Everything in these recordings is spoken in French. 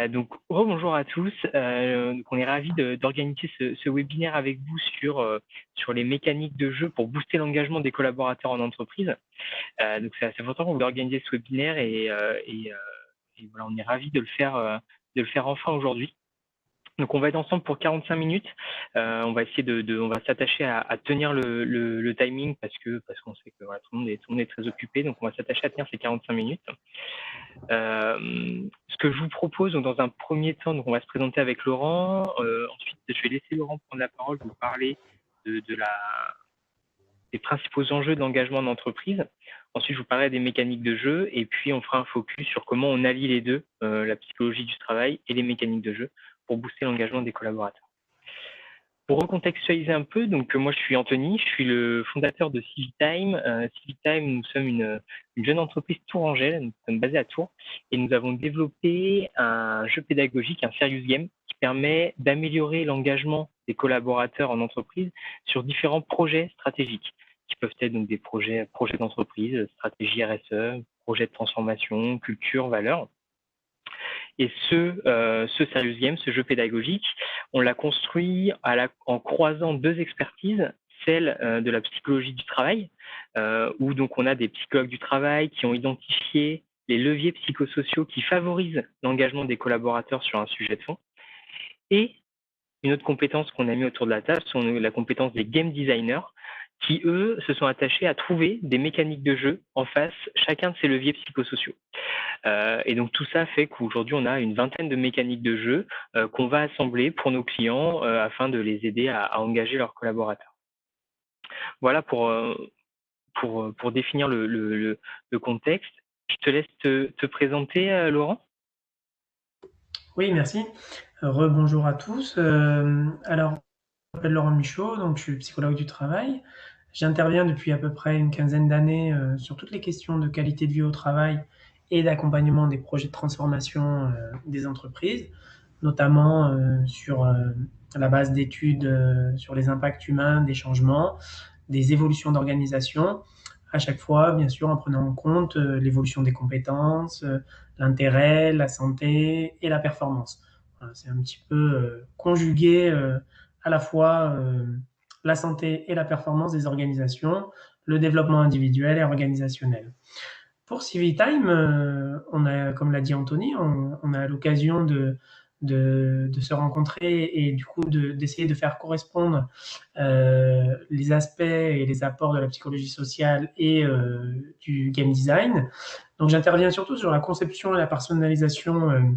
Donc, bonjour à tous. Donc on est ravis d'organiser ce webinaire avec vous sur les mécaniques de jeu pour booster l'engagement des collaborateurs en entreprise. Donc, c'est assez important qu'on voulait organiser ce webinaire et voilà, on est ravis de le faire enfin aujourd'hui. Donc, on va être ensemble pour 45 minutes. On va essayer on va s'attacher à tenir le timing parce qu'on sait que voilà, tout le monde est très occupé. Donc, on va s'attacher à tenir ces 45 minutes. Ce que je vous propose, donc, dans un premier temps, donc on va se présenter avec Laurent. Ensuite, je vais laisser Laurent prendre la parole, vous parler des principaux enjeux d'engagement d'entreprise. Ensuite, je vous parlerai des mécaniques de jeu et puis on fera un focus sur comment on allie les deux, la psychologie du travail et les mécaniques de jeu pour booster l'engagement des collaborateurs. Pour recontextualiser un peu, donc moi je suis Anthony, je suis le fondateur de Civitime. Civitime, nous sommes une jeune entreprise tourangelle, nous sommes basés à Tours et nous avons développé un jeu pédagogique, un serious game, qui permet d'améliorer l'engagement des collaborateurs en entreprise sur différents projets stratégiques, qui peuvent être donc des projets d'entreprise, stratégie RSE, projets de transformation, culture, valeurs. Et ce serious game, ce jeu pédagogique, on l'a construit en croisant deux expertises, celle de la psychologie du travail, où donc on a des psychologues du travail qui ont identifié les leviers psychosociaux qui favorisent l'engagement des collaborateurs sur un sujet de fond. Et une autre compétence qu'on a mis autour de la table, sont la compétence des game designers, qui, eux, se sont attachés à trouver des mécaniques de jeu en face chacun de ces leviers psychosociaux. Et donc tout ça fait qu'aujourd'hui, on a une vingtaine de mécaniques de jeu qu'on va assembler pour nos clients afin de les aider à engager leurs collaborateurs. Voilà pour définir le contexte. Je te laisse te présenter, Laurent. Oui, merci. Rebonjour à tous. Alors, je m'appelle Laurent Michaud, donc je suis psychologue du travail. J'interviens depuis à peu près une quinzaine d'années sur toutes les questions de qualité de vie au travail et d'accompagnement des projets de transformation des entreprises, notamment sur la base d'études sur les impacts humains des changements, des évolutions d'organisation, à chaque fois, bien sûr, en prenant en compte l'évolution des compétences, l'intérêt, la santé et la performance. Voilà, c'est un petit peu conjuguer à la fois la santé et la performance des organisations, le développement individuel et organisationnel. Pour Civitime, on a, comme l'a dit Anthony, on a l'occasion de se rencontrer et du coup d'essayer de faire correspondre les aspects et les apports de la psychologie sociale et du game design. Donc j'interviens surtout sur la conception et la personnalisation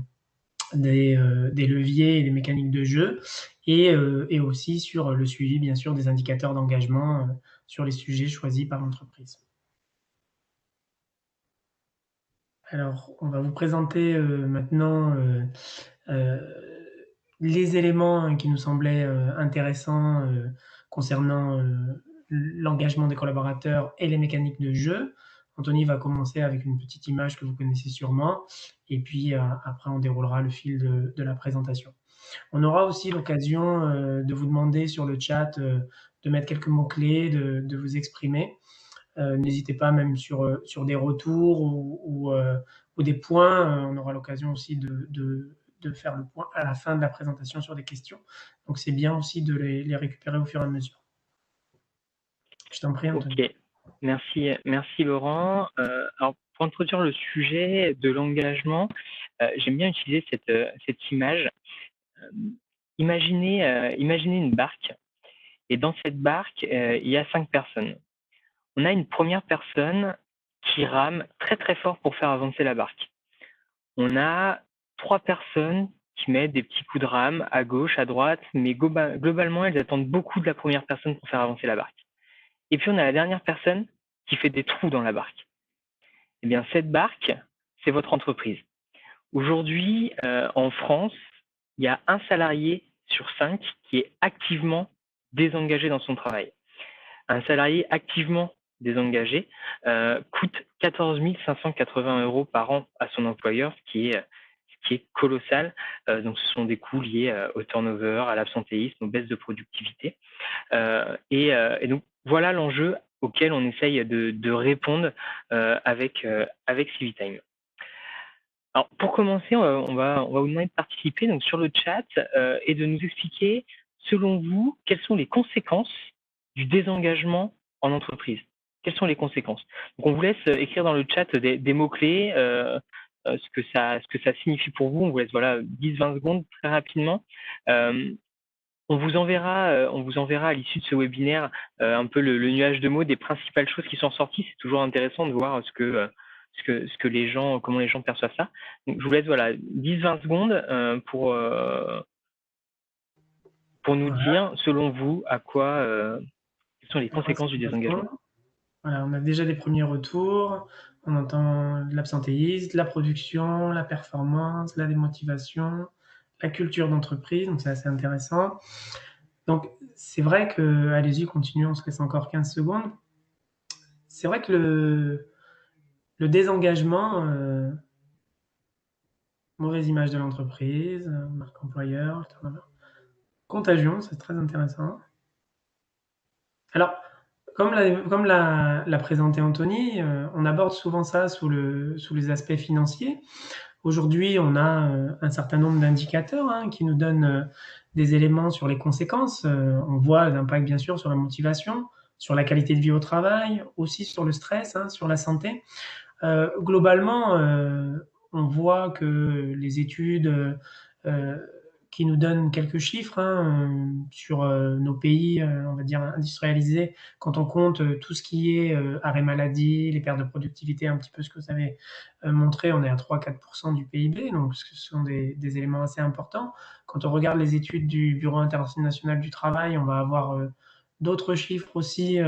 des leviers et des mécaniques de jeu et aussi sur le suivi bien sûr des indicateurs d'engagement sur les sujets choisis par l'entreprise. Alors, on va vous présenter maintenant euh, les éléments qui nous semblaient intéressants concernant l'engagement des collaborateurs et les mécaniques de jeu. Anthony va commencer avec une petite image que vous connaissez sûrement, et puis après on déroulera le fil de la présentation. On aura aussi l'occasion de vous demander sur le chat de mettre quelques mots-clés, de vous exprimer. N'hésitez pas même sur des retours ou des points. On aura l'occasion aussi de faire le point à la fin de la présentation sur des questions. Donc c'est bien aussi de les récupérer au fur et à mesure. Je t'en prie, Anthony. Ok, merci Laurent. Alors pour introduire le sujet de l'engagement, j'aime bien utiliser cette image. Imaginez une barque et dans cette barque, il y a 5 personnes. On a une première personne qui rame très très fort pour faire avancer la barque. On a 3 personnes qui mettent des petits coups de rame à gauche, à droite, mais globalement, elles attendent beaucoup de la première personne pour faire avancer la barque. Et puis on a la dernière personne qui fait des trous dans la barque. Eh bien, cette barque, c'est votre entreprise. Aujourd'hui, en France, il y a un salarié sur 5 qui est activement désengagé dans son travail. Un salarié activement désengagé coûte 14 580 € par an à son employeur, ce qui est colossal. Donc, ce sont des coûts liés au turnover, à l'absentéisme, aux baisses de productivité. Et donc, voilà l'enjeu auquel on essaye de répondre avec Civitime. Alors, pour commencer, on va vous demander de participer donc sur le chat et de nous expliquer, selon vous, quelles sont les conséquences du désengagement en entreprise. Quelles sont les conséquences? Donc, on vous laisse écrire dans le chat des mots-clés, ce que ça signifie pour vous. On vous laisse 10-20 secondes très rapidement. On vous enverra à l'issue de ce webinaire un peu le nuage de mots des principales choses qui sont sorties. C'est toujours intéressant de voir ce que les gens, comment les gens perçoivent ça. Donc, je vous laisse 10-20 secondes pour nous Voilà, dire, selon vous, quelles sont les à quoi ça conséquences du correspond. désengagement. Voilà, on a déjà des premiers retours. On entend de l'absentéisme, la production, la performance, la démotivation, la culture d'entreprise. Donc, c'est assez intéressant. Donc, c'est vrai que, allez-y, continuons, on se laisse encore 15 secondes. C'est vrai que le désengagement, mauvaise image de l'entreprise, marque employeur, contagion, c'est très intéressant. Alors, comme l'a présenté Anthony, on aborde souvent ça sous les aspects financiers. Aujourd'hui, on a un certain nombre d'indicateurs qui nous donnent des éléments sur les conséquences. On voit l'impact, bien sûr, sur la motivation, sur la qualité de vie au travail, aussi sur le stress, sur la santé. Globalement, on voit que les études euh, qui nous donnent quelques chiffres sur nos pays, on va dire, industrialisés, quand on compte tout ce qui est arrêt maladie, les pertes de productivité, un petit peu ce que vous avez montré, on est à 3-4% du PIB, donc ce sont des éléments assez importants. Quand on regarde les études du Bureau international du travail, on va avoir d'autres chiffres aussi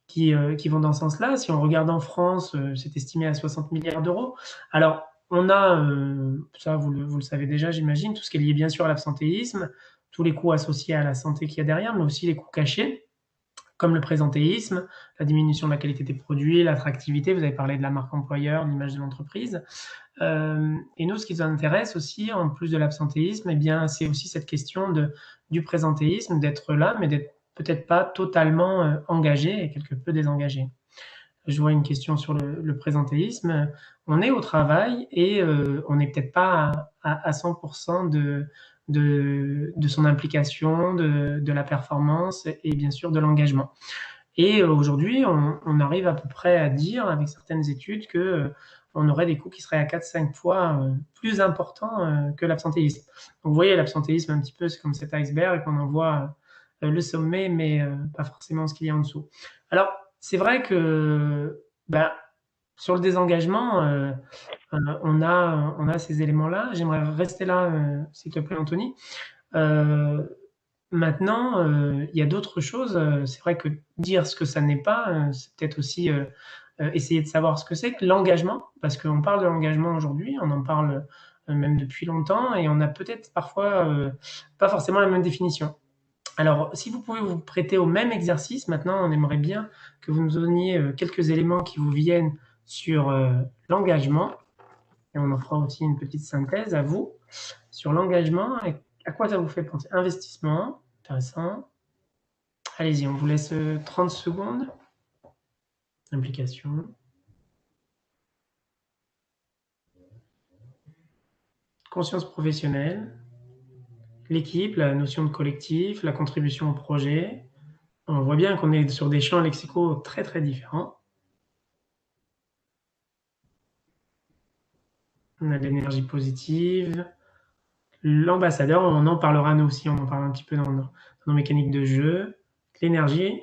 qui vont dans ce sens-là. Si on regarde en France, c'est estimé à 60 milliards d'euros. Alors, on a, ça vous le savez déjà, j'imagine, tout ce qui est lié bien sûr à l'absentéisme, tous les coûts associés à la santé qu'il y a derrière, mais aussi les coûts cachés, comme le présentéisme, la diminution de la qualité des produits, l'attractivité, vous avez parlé de la marque employeur, l'image de l'entreprise. Et nous, ce qui nous intéresse aussi, en plus de l'absentéisme, eh bien, c'est aussi cette question du présentéisme, d'être là, mais d'être peut-être pas totalement engagé et quelque peu désengagé. Je vois une question sur le présentéisme. On est au travail et on n'est peut-être pas à 100% de son implication, de la performance et bien sûr de l'engagement. Et aujourd'hui, on arrive à peu près à dire, avec certaines études, que on aurait des coûts qui seraient à 4-5 fois plus importants que l'absentéisme. Donc vous voyez, l'absentéisme, un petit peu, c'est comme cet iceberg, et qu'on en voit le sommet, mais pas forcément ce qu'il y a en dessous. Alors, c'est vrai que bah, sur le désengagement, on a ces éléments-là. J'aimerais rester là, s'il te plaît, Anthony. Euh, Maintenant, il y a d'autres choses. C'est vrai que dire ce que ça n'est pas, c'est peut-être aussi essayer de savoir ce que c'est que l'engagement, parce qu'on parle de l'engagement aujourd'hui, on en parle même depuis longtemps, et on a peut-être parfois pas forcément la même définition. Alors, si vous pouvez vous prêter au même exercice, maintenant, on aimerait bien que vous nous donniez quelques éléments qui vous viennent sur l'engagement, et on en fera aussi une petite synthèse à vous sur l'engagement et à quoi ça vous fait penser. Investissement, intéressant. Allez-y, on vous laisse 30 secondes. Implication. Conscience professionnelle. L'équipe, la notion de collectif, la contribution au projet. On voit bien qu'on est sur des champs lexicaux très très différents. On a de l'énergie positive. L'ambassadeur, on en parlera nous aussi, on en parle un petit peu dans nos mécaniques de jeu. L'énergie,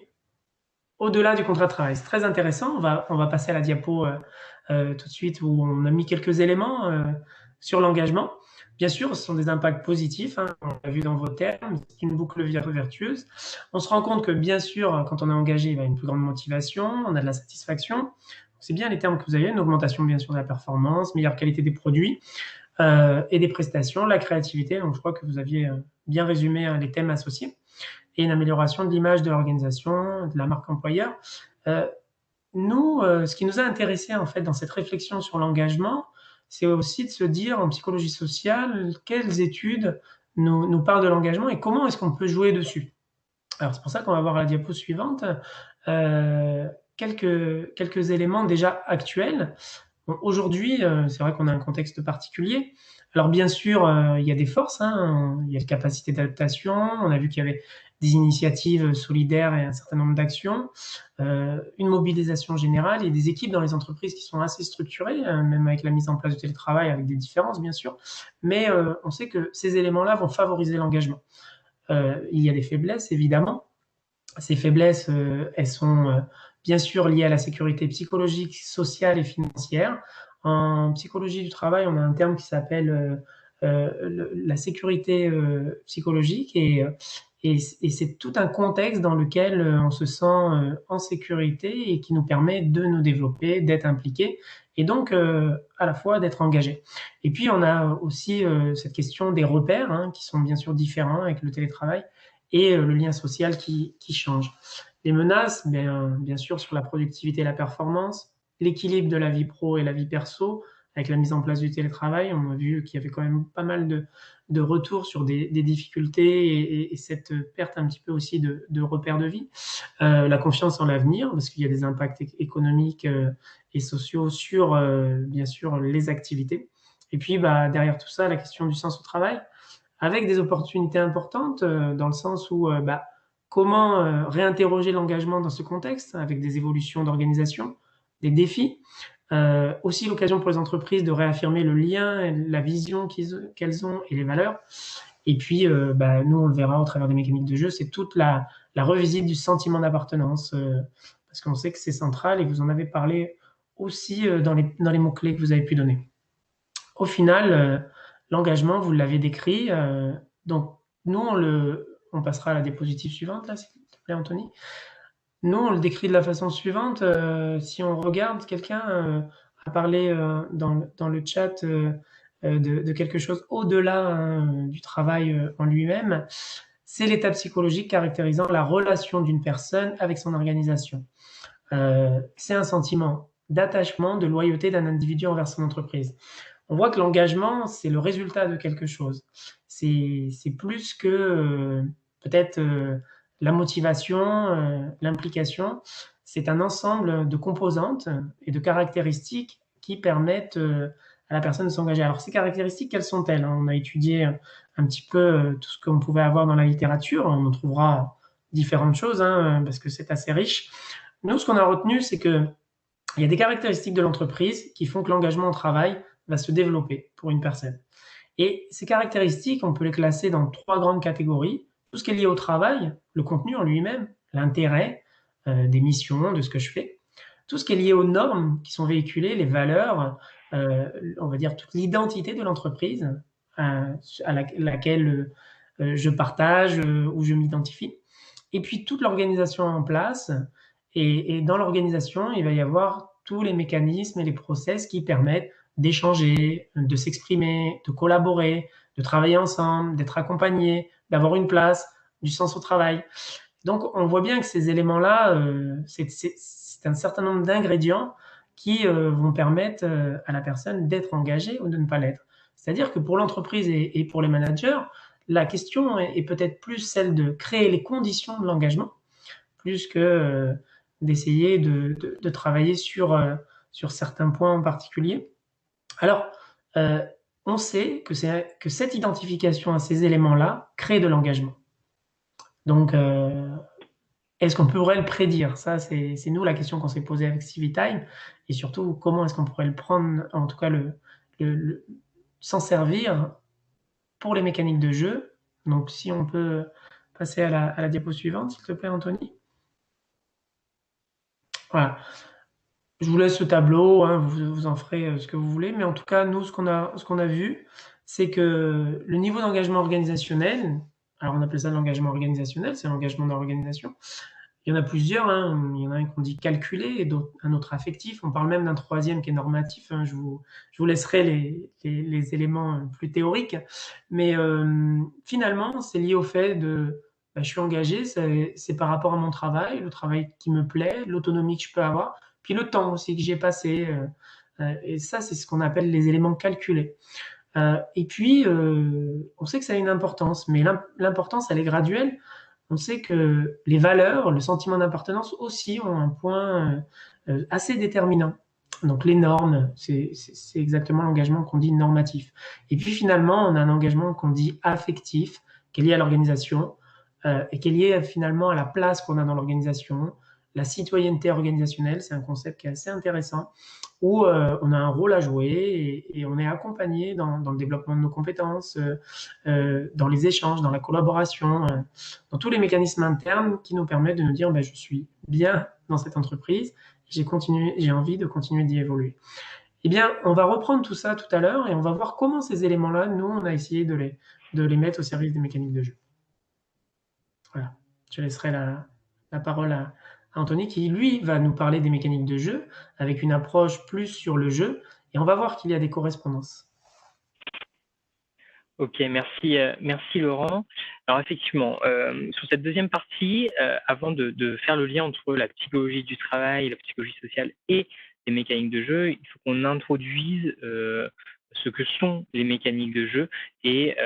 au-delà du contrat de travail. C'est très intéressant. On va passer à la diapo tout de suite où on a mis quelques éléments sur l'engagement. Bien sûr, ce sont des impacts positifs, on l'a vu dans vos termes, c'est une boucle vertueuse. On se rend compte que bien sûr, quand on est engagé, il y a une plus grande motivation, on a de la satisfaction. C'est bien les termes que vous avez, une augmentation bien sûr de la performance, meilleure qualité des produits et des prestations, la créativité. Donc je crois que vous aviez bien résumé les thèmes associés et une amélioration de l'image de l'organisation, de la marque employeur. Euh, Nous, ce qui nous a intéressé en fait dans cette réflexion sur l'engagement, c'est aussi de se dire en psychologie sociale quelles études nous parlent de l'engagement et comment est-ce qu'on peut jouer dessus. Alors c'est pour ça qu'on va voir la diapo suivante quelques éléments déjà actuels. Bon, aujourd'hui, c'est vrai qu'on a un contexte particulier. Alors bien sûr, il y a des forces, hein, il y a une capacité d'adaptation. On a vu qu'il y avait des initiatives solidaires et un certain nombre d'actions, une mobilisation générale et des équipes dans les entreprises qui sont assez structurées, même avec la mise en place du télétravail, avec des différences bien sûr. Mais on sait que ces éléments-là vont favoriser l'engagement. Il y a des faiblesses, évidemment. Ces faiblesses, elles sont bien sûr liées à la sécurité psychologique, sociale et financière. En psychologie du travail, on a un terme qui s'appelle la sécurité psychologique et c'est tout un contexte dans lequel on se sent en sécurité et qui nous permet de nous développer, d'être impliqué et donc à la fois d'être engagé. Et puis on a aussi cette question des repères hein, qui sont bien sûr différents avec le télétravail et le lien social qui change. Les menaces, bien sûr, sur la productivité et la performance, l'équilibre de la vie pro et la vie perso, avec la mise en place du télétravail, on a vu qu'il y avait quand même pas mal de retours sur des difficultés et cette perte un petit peu aussi de repères de vie. La confiance en l'avenir, parce qu'il y a des impacts économiques et sociaux sur, bien sûr, les activités. Et puis, derrière tout ça, la question du sens au travail, avec des opportunités importantes dans le sens où comment réinterroger l'engagement dans ce contexte avec des évolutions d'organisation, des défis, aussi l'occasion pour les entreprises de réaffirmer le lien, la vision qu'elles ont et les valeurs. Et puis, nous, on le verra au travers des mécaniques de jeu, c'est toute la revisite du sentiment d'appartenance, parce qu'on sait que c'est central et vous en avez parlé aussi dans les mots-clés que vous avez pu donner. Au final, l'engagement, vous l'avez décrit. Donc, nous, on passera à la diapositive suivante, là, s'il te plaît, Anthony. Nous, on le décrit de la façon suivante. Si on regarde, quelqu'un a parlé dans le chat de quelque chose au-delà hein, du travail en lui-même. C'est l'état psychologique caractérisant la relation d'une personne avec son organisation. C'est un sentiment d'attachement, de loyauté d'un individu envers son entreprise. On voit que l'engagement, c'est le résultat de quelque chose. C'est plus que peut-être la motivation, l'implication. C'est un ensemble de composantes et de caractéristiques qui permettent à la personne de s'engager. Alors ces caractéristiques, quelles sont-elles? On a étudié un petit peu tout ce qu'on pouvait avoir dans la littérature. On en trouvera différentes choses hein, parce que c'est assez riche. Nous, ce qu'on a retenu, c'est que il y a des caractéristiques de l'entreprise qui font que l'engagement au travail va se développer pour une personne. Et ces caractéristiques, on peut les classer dans 3 grandes catégories. Tout ce qui est lié au travail, le contenu en lui-même, l'intérêt des missions, de ce que je fais. Tout ce qui est lié aux normes qui sont véhiculées, les valeurs, on va dire toute l'identité de l'entreprise à laquelle je partage, où je m'identifie. Et puis toute l'organisation en place. Et dans l'organisation, il va y avoir tous les mécanismes et les process qui permettent d'échanger, de s'exprimer, de collaborer, de travailler ensemble, d'être accompagné, d'avoir une place, du sens au travail. Donc on voit bien que ces éléments-là, c'est un certain nombre d'ingrédients qui vont permettre à la personne d'être engagée ou de ne pas l'être. C'est-à-dire que pour l'entreprise et pour les managers, la question est peut-être plus celle de créer les conditions de l'engagement, plus que d'essayer de travailler sur certains points en particulier. Alors, on sait que cette identification à ces éléments-là crée de l'engagement. Donc, est-ce qu'on pourrait le prédire? Ça, c'est nous la question qu'on s'est posée avec CiviTime. Et surtout, comment est-ce qu'on pourrait le prendre, en tout cas, s'en servir pour les mécaniques de jeu. Donc, si on peut passer à la diapo suivante, s'il te plaît, Anthony. Voilà. Je vous laisse ce tableau, hein, vous en ferez ce que vous voulez, mais en tout cas, nous, ce qu'on a vu, c'est que le niveau d'engagement organisationnel, alors on appelle ça l'engagement organisationnel, c'est l'engagement dans l'organisation. Il y en a plusieurs, hein, il y en a un qu'on dit calculé et un autre affectif. On parle même d'un troisième qui est normatif. Hein, je vous laisserai les éléments plus théoriques, mais finalement, c'est lié au fait de je suis engagé, c'est par rapport à mon travail, le travail qui me plaît, l'autonomie que je peux avoir, puis le temps aussi que j'ai passé. Et ça, c'est ce qu'on appelle les éléments calculés. Et puis, on sait que ça a une importance, mais l'importance, elle est graduelle. On sait que les valeurs, le sentiment d'appartenance aussi ont un point assez déterminant. Donc les normes, c'est exactement l'engagement qu'on dit normatif. Et puis finalement, on a un engagement qu'on dit affectif, qui est lié à l'organisation et qui est lié finalement à la place qu'on a dans l'organisation. La citoyenneté organisationnelle, c'est un concept qui est assez intéressant, où on a un rôle à jouer et on est accompagné dans le développement de nos compétences, dans les échanges, dans la collaboration, dans tous les mécanismes internes qui nous permettent de nous dire ben, je suis bien dans cette entreprise, j'ai envie de continuer d'y évoluer. Eh bien, on va reprendre tout ça tout à l'heure et on va voir comment ces éléments-là, nous, on a essayé de les mettre au service des mécaniques de jeu. Voilà. Je laisserai la parole à Anthony qui, lui, va nous parler des mécaniques de jeu avec une approche plus sur le jeu et on va voir qu'il y a des correspondances. Ok, merci Laurent. Alors effectivement, sur cette deuxième partie, avant de faire le lien entre la psychologie du travail, la psychologie sociale et les mécaniques de jeu, il faut qu'on introduise ce que sont les mécaniques de jeu et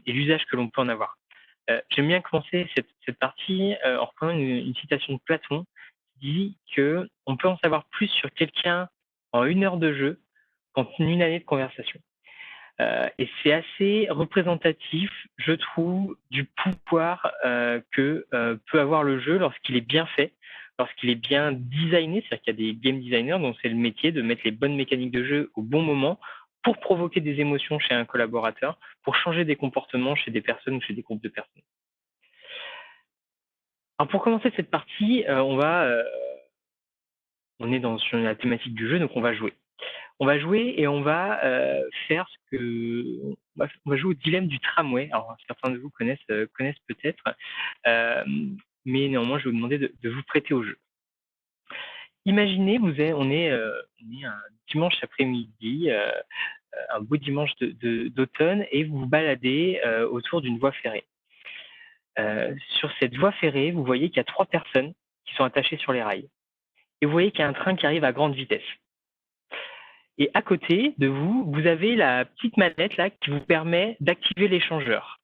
l'usage que l'on peut en avoir. J'aime bien commencer cette partie en reprenant une citation de Platon qui dit que on peut en savoir plus sur quelqu'un en 1 heure de jeu qu'en 1 année de conversation. Et c'est assez représentatif, je trouve, du pouvoir que peut avoir le jeu lorsqu'il est bien fait, lorsqu'il est bien designé, c'est-à-dire qu'il y a des game designers dont c'est le métier de mettre les bonnes mécaniques de jeu au bon moment pour provoquer des émotions chez un collaborateur, pour changer des comportements chez des personnes ou chez des groupes de personnes. Alors pour commencer cette partie, on est sur la thématique du jeu, donc on va jouer. On va jouer et on va faire ce que on va jouer au dilemme du tramway. Alors certains de vous connaissent peut-être, mais néanmoins je vais vous demander de vous prêter au jeu. Imaginez, on est un dimanche après-midi, un beau dimanche d'automne, et vous vous baladez autour d'une voie ferrée. Sur cette voie ferrée, vous voyez qu'il y a 3 personnes qui sont attachées sur les rails. Et vous voyez qu'il y a un train qui arrive à grande vitesse. Et à côté de vous, vous avez la petite manette là qui vous permet d'activer l'échangeur.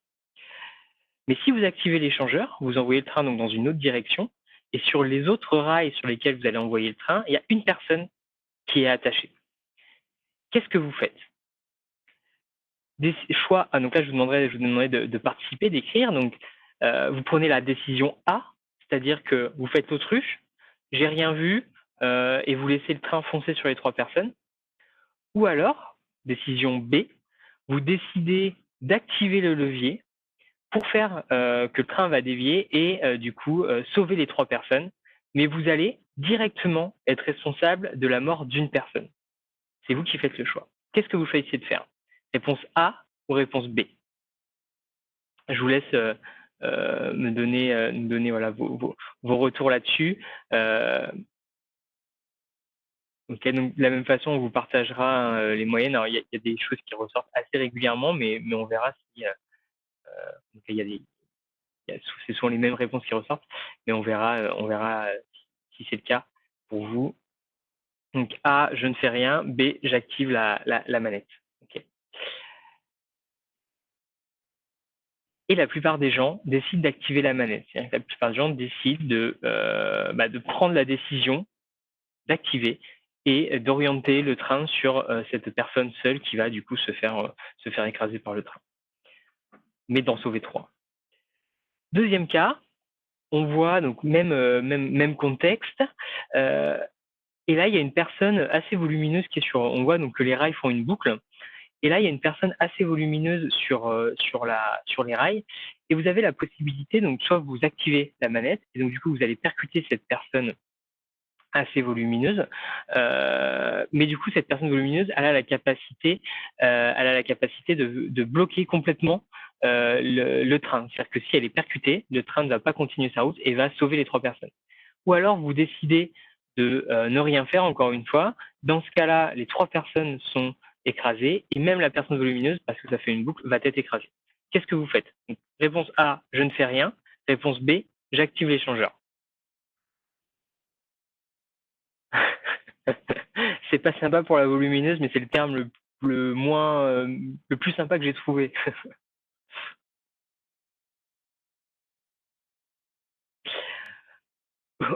Mais si vous activez l'échangeur, vous envoyez le train donc dans une autre direction, et sur les autres rails sur lesquels vous allez envoyer le train, il y a une personne qui est attachée. Qu'est-ce que vous faites? Des choix. Donc là, je vous demanderai de participer, d'écrire. Donc, vous prenez la décision A, c'est-à-dire que vous faites l'autruche, j'ai rien vu, et vous laissez le train foncer sur les 3 personnes. Ou alors, décision B, vous décidez d'activer le levier pour faire que le train va dévier et du coup sauver les 3 personnes, mais vous allez directement être responsable de la mort d'une personne. C'est vous qui faites le choix. Qu'est-ce que vous choisissez de faire? Réponse A ou réponse B? Je vous laisse nous donner voilà, vos retours là-dessus. Ok, donc de la même façon, on vous partagera les moyennes. Alors, il y a des choses qui ressortent assez régulièrement, mais on verra si il y a c'est souvent les mêmes réponses qui ressortent, mais on verra si c'est le cas pour vous. Donc A, je ne fais rien. B, j'active la manette. Okay. Et la plupart des gens décident d'activer la manette. C'est-à-dire que la plupart des gens décident de prendre la décision d'activer et d'orienter le train sur cette personne seule qui va du coup se faire écraser par le train, mais d'en sauver 3. Deuxième cas, on voit donc même contexte. Et là, il y a une personne assez volumineuse qui est on voit donc que les rails font une boucle. Et là, il y a une personne assez volumineuse sur les rails. Et vous avez la possibilité, donc, soit vous activez la manette, et donc, du coup, vous allez percuter cette personne assez volumineuse. Mais du coup, cette personne volumineuse, elle a la capacité de bloquer complètement le train. C'est-à-dire que si elle est percutée, le train ne va pas continuer sa route et va sauver les 3 personnes. Ou alors, vous décidez de ne rien faire, encore une fois. Dans ce cas-là, les 3 personnes sont écrasées et même la personne volumineuse, parce que ça fait une boucle, va être écrasée. Qu'est-ce que vous faites? Donc, réponse A, je ne fais rien. Réponse B, j'active l'échangeur. C'est pas sympa pour la volumineuse, mais c'est le terme le plus sympa que j'ai trouvé.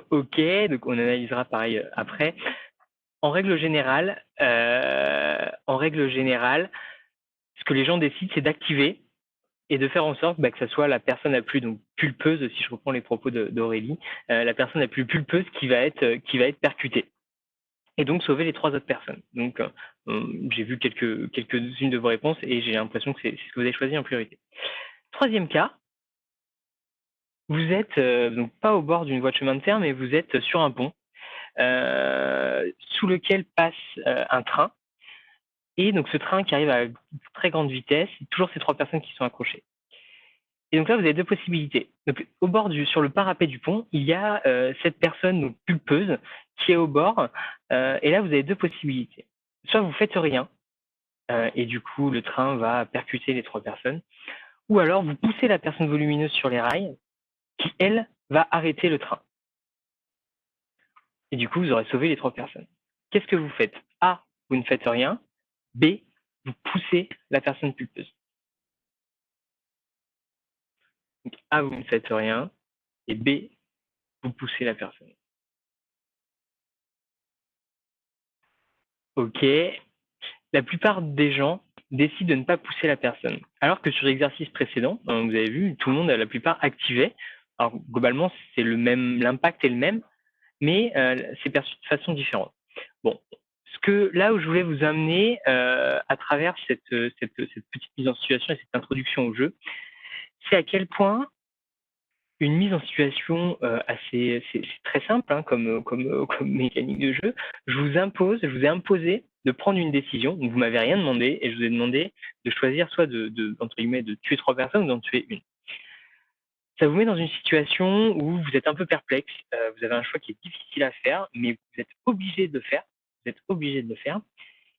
Ok, donc on analysera pareil après. en règle générale, ce que les gens décident, c'est d'activer et de faire en sorte que ça soit la personne la plus donc pulpeuse, si je reprends les propos d'Aurélie, la personne la plus pulpeuse qui va être percutée. Et donc sauver les 3 autres personnes. Donc j'ai vu quelques-unes de vos réponses et j'ai l'impression que c'est ce que vous avez choisi en priorité. Troisième cas, vous êtes donc pas au bord d'une voie de chemin de fer, mais vous êtes sur un pont sous lequel passe un train. Et donc ce train qui arrive à très grande vitesse, toujours ces 3 personnes qui sont accrochées. Et donc là, vous avez 2 possibilités. Donc, sur le parapet du pont, il y a cette personne donc, pulpeuse qui est au bord. Et là, vous avez 2 possibilités. Soit vous faites rien, et du coup, le train va percuter les 3 personnes. Ou alors, vous poussez la personne volumineuse sur les rails, qui, elle, va arrêter le train. Et du coup, vous aurez sauvé les 3 personnes. Qu'est-ce que vous faites? A, vous ne faites rien. B, vous poussez la personne pulpeuse. Donc, A, vous ne faites rien. Et B, vous poussez la personne. Ok. La plupart des gens décident de ne pas pousser la personne. Alors que sur l'exercice précédent, vous avez vu, tout le monde, la plupart activait. Alors globalement, c'est le même, l'impact est le même, mais c'est perçu de façon différente. Bon, là où je voulais vous amener à travers cette petite mise en situation et cette introduction au jeu, c'est à quel point une mise en situation c'est très simple hein, comme mécanique de jeu. Je vous ai imposé de prendre une décision. Donc vous m'avez rien demandé et je vous ai demandé de choisir soit entre guillemets de tuer 3 personnes ou d'en tuer une. Ça vous met dans une situation où vous êtes un peu perplexe. Vous avez un choix qui est difficile à faire, mais vous êtes obligé de le faire. Vous êtes obligé de le faire.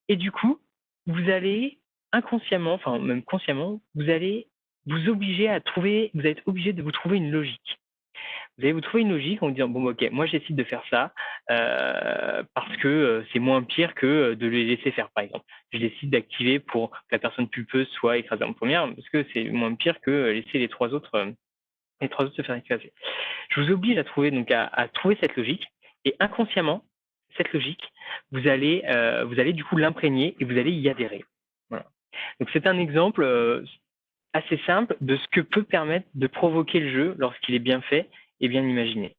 Et du coup, vous allez inconsciemment, enfin même consciemment, vous allez vous obliger vous allez être obligé de vous trouver une logique. Vous allez vous trouver une logique en vous disant, bon, ok, moi, je décide de faire ça parce que c'est moins pire que de les laisser faire, par exemple. Je décide d'activer pour que la personne pulpeuse soit écrasée en première parce que c'est moins pire que laisser les 3 autres se faire écraser. Je vous oblige à trouver, à trouver cette logique et inconsciemment, cette logique, vous allez du coup l'imprégner et vous allez y adhérer. Voilà. Donc, c'est un exemple assez simple de ce que peut permettre de provoquer le jeu lorsqu'il est bien fait et bien imaginé.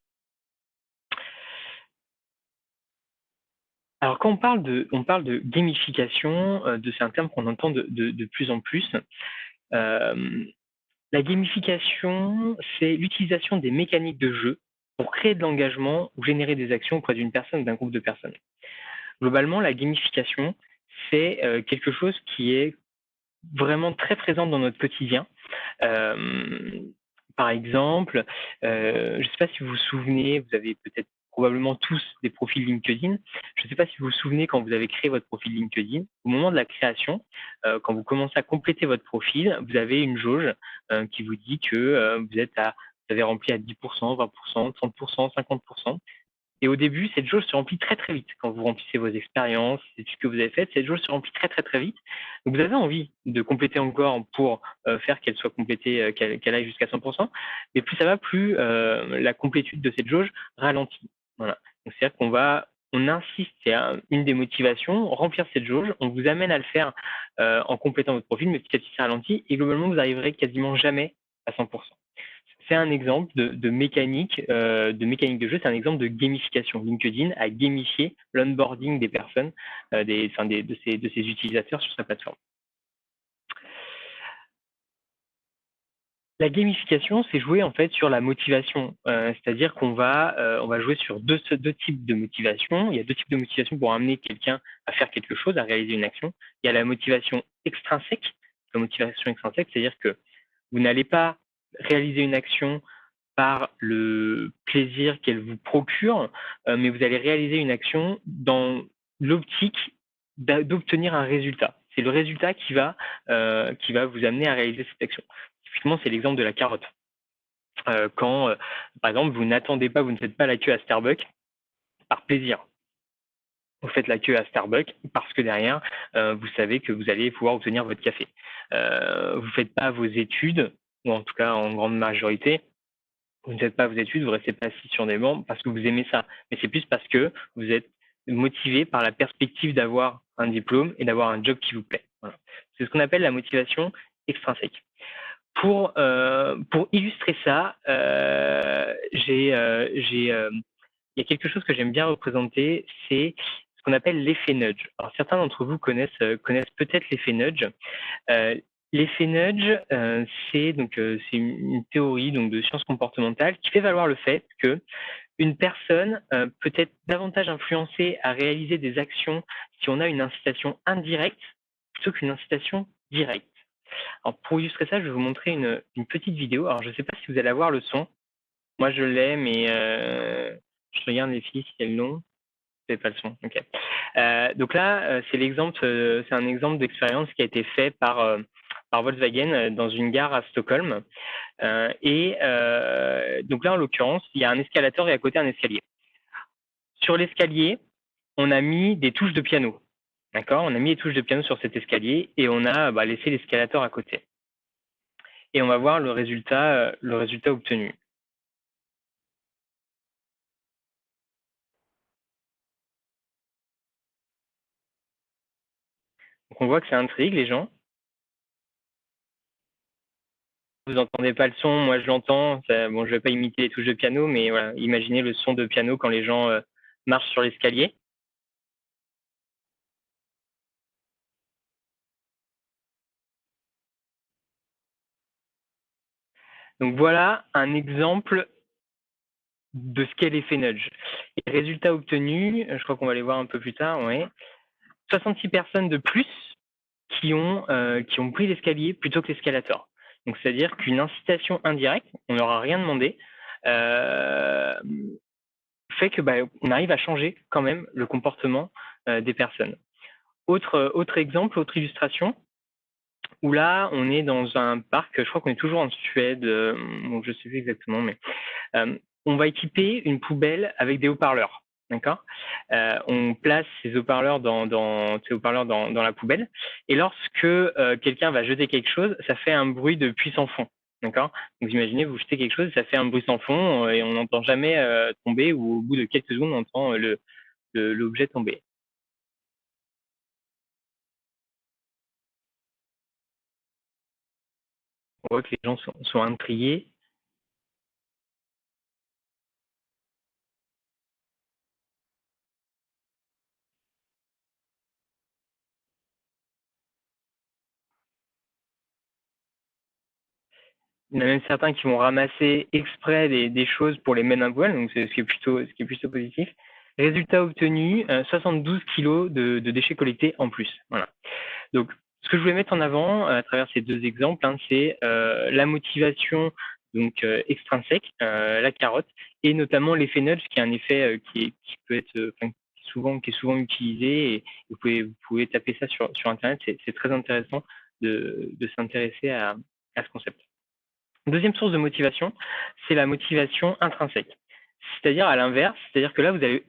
Alors quand on parle de gamification, c'est un terme qu'on entend de plus en plus. La gamification, c'est l'utilisation des mécaniques de jeu pour créer de l'engagement ou générer des actions auprès d'une personne ou d'un groupe de personnes. Globalement, la gamification, c'est quelque chose qui est vraiment très présent dans notre quotidien. Par exemple, je ne sais pas si vous vous souvenez, vous avez peut-être probablement tous des profils LinkedIn. Je ne sais pas si vous vous souvenez quand vous avez créé votre profil LinkedIn. Au moment de la création, quand vous commencez à compléter votre profil, vous avez une jauge qui vous dit que vous avez rempli à 10%, 20%, 30%, 50%. Et au début, cette jauge se remplit très très vite. Quand vous remplissez vos expériences, c'est tout ce que vous avez fait, cette jauge se remplit très très très vite. Donc vous avez envie de compléter encore pour faire qu'elle soit complétée, qu'elle aille jusqu'à 100%. Mais plus ça va, plus la complétude de cette jauge ralentit. Voilà. Donc c'est-à-dire on insiste, c'est une des motivations, remplir cette jauge. On vous amène à le faire en complétant votre profil, mais petit à petit ça ralentit et globalement vous arriverez quasiment jamais à 100%. C'est un exemple de mécanique de jeu, c'est un exemple de gamification. LinkedIn a gamifié l'onboarding des personnes, de ses utilisateurs sur sa plateforme. La gamification, c'est jouer en fait sur la motivation, c'est-à-dire qu'on va jouer sur deux types de motivation. Il y a 2 types de motivation pour amener quelqu'un à faire quelque chose, à réaliser une action. Il y a la motivation extrinsèque. La motivation extrinsèque, c'est-à-dire que vous n'allez pas réaliser une action par le plaisir qu'elle vous procure, mais vous allez réaliser une action dans l'optique d'obtenir un résultat. C'est le résultat qui va vous amener à réaliser cette action. Typiquement, c'est l'exemple de la carotte. Quand, par exemple, vous ne faites pas la queue à Starbucks par plaisir. Vous faites la queue à Starbucks parce que derrière, vous savez que vous allez pouvoir obtenir votre café. Vous ne faites pas vos études, ou en tout cas en grande majorité, vous ne faites pas vos études, vous ne restez pas assis sur des bancs parce que vous aimez ça. Mais c'est plus parce que vous êtes motivé par la perspective d'avoir un diplôme et d'avoir un job qui vous plaît. Voilà. C'est ce qu'on appelle la motivation extrinsèque. Pour illustrer ça, il y a quelque chose que j'aime bien représenter, c'est ce qu'on appelle l'effet nudge. Alors certains d'entre vous connaissent peut-être l'effet nudge. L'effet nudge, c'est une théorie donc de sciences comportementales qui fait valoir le fait que une personne peut être davantage influencée à réaliser des actions si on a une incitation indirecte plutôt qu'une incitation directe. Alors pour illustrer ça, je vais vous montrer une petite vidéo. Alors je ne sais pas si vous allez avoir le son. Moi je l'ai, mais je regarde les filles si elles l'ont. C'est pas le son. Ok. Donc là, c'est un exemple d'expérience qui a été fait par Volkswagen dans une gare à Stockholm. Donc là, en l'occurrence, il y a un escalator et à côté un escalier. Sur l'escalier, on a mis des touches de piano. D'accord ? On a mis des touches de piano sur cet escalier et on a laissé l'escalator à côté. Et on va voir le résultat obtenu. Donc on voit que ça intrigue les gens. Vous n'entendez pas le son, moi je l'entends. Bon, je ne vais pas imiter les touches de piano, mais voilà, imaginez le son de piano quand les gens marchent sur l'escalier. Donc voilà un exemple de ce qu'est l'effet nudge. Et résultat obtenu, je crois qu'on va les voir un peu plus tard, ouais. 66 personnes de plus qui ont pris l'escalier plutôt que l'escalator. Donc c'est-à-dire qu'une incitation indirecte, on leur a rien demandé, fait que on arrive à changer quand même le comportement des personnes. Autre exemple, autre illustration, où là on est dans un parc, je crois qu'on est toujours en Suède, bon, je ne sais plus exactement, mais on va équiper une poubelle avec des haut-parleurs. D'accord. On place ces haut-parleurs dans la poubelle. Et lorsque quelqu'un va jeter quelque chose, ça fait un bruit de puits sans fond. D'accord. Donc imaginez, vous jetez quelque chose, ça fait un bruit sans fond et on n'entend jamais tomber, ou au bout de quelques secondes, on entend l'objet tomber. On voit que les gens sont intrigués. Il y en a même certains qui vont ramasser exprès des choses pour les mettre à poubelle, donc c'est ce qui est plutôt positif. Résultat obtenu, 72 kilos de déchets collectés en plus. Voilà. Donc, ce que je voulais mettre en avant à travers ces deux exemples, c'est la motivation donc extrinsèque, la carotte, et notamment l'effet nudge, qui est un effet qui est souvent utilisé. Et vous pouvez taper ça sur Internet. C'est très intéressant de s'intéresser à ce concept. Deuxième source de motivation, c'est la motivation intrinsèque. C'est-à-dire à l'inverse, c'est-à-dire que là, vous allez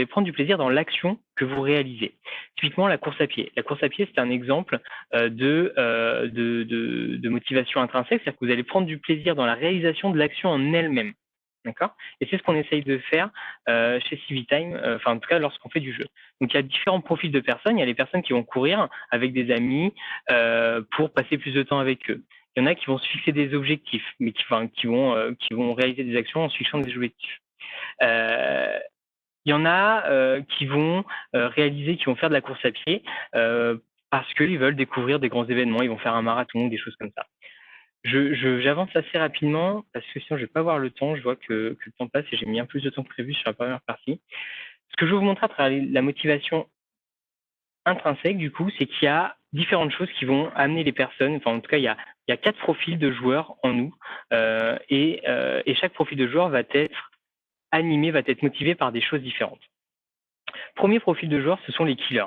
prendre du plaisir dans l'action que vous réalisez. Typiquement, la course à pied. La course à pied, c'est un exemple de motivation intrinsèque, c'est-à-dire que vous allez prendre du plaisir dans la réalisation de l'action en elle-même. D'accord. Et c'est ce qu'on essaye de faire chez Civitime, en tout cas lorsqu'on fait du jeu. Donc il y a différents profils de personnes. Il y a les personnes qui vont courir avec des amis pour passer plus de temps avec eux. Il y en a qui vont se fixer des objectifs, mais qui vont réaliser des actions en se fixant des objectifs. Il y en a qui vont qui vont faire de la course à pied parce qu'ils veulent découvrir des grands événements, ils vont faire un marathon, des choses comme ça. J'avance assez rapidement parce que sinon je ne vais pas avoir le temps. Je vois que le temps passe et j'ai mis un plus de temps que prévu sur la première partie. Ce que je veux vous montrer à travers la motivation intrinsèque, du coup, c'est qu'il y a différentes choses qui vont amener les personnes. Enfin, en tout cas, il y a 4 profils de joueurs en nous et chaque profil de joueur va être animé, va être motivé par des choses différentes. Premier profil de joueur, ce sont les killers.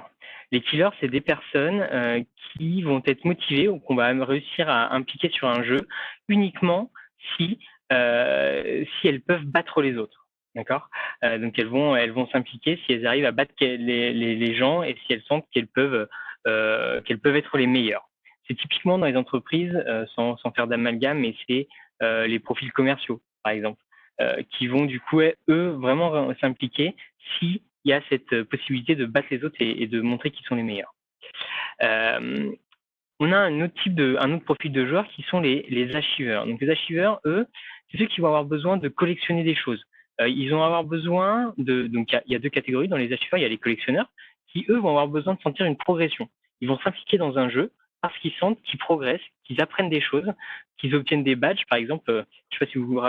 Les killers, c'est des personnes qui vont être motivées ou qu'on va réussir à impliquer sur un jeu uniquement si elles peuvent battre les autres. D'accord. Donc elles vont s'impliquer si elles arrivent à battre les gens et si elles sentent qu'elles peuvent être les meilleures. C'est typiquement dans les entreprises, sans faire d'amalgame, mais c'est les profils commerciaux, par exemple, qui vont du coup eux vraiment s'impliquer si il y a cette possibilité de battre les autres et de montrer qu'ils sont les meilleurs. On a un autre profil de joueurs qui sont les achieveurs. Donc les achieveurs, eux, c'est ceux qui vont avoir besoin de collectionner des choses. Ils vont avoir besoin donc il y a deux catégories dans les achieveurs. Il y a les collectionneurs qui, eux, vont avoir besoin de sentir une progression. Ils vont s'impliquer dans un jeu parce qu'ils sentent qu'ils progressent, qu'ils apprennent des choses, qu'ils obtiennent des badges. Par exemple, je ne sais pas si vous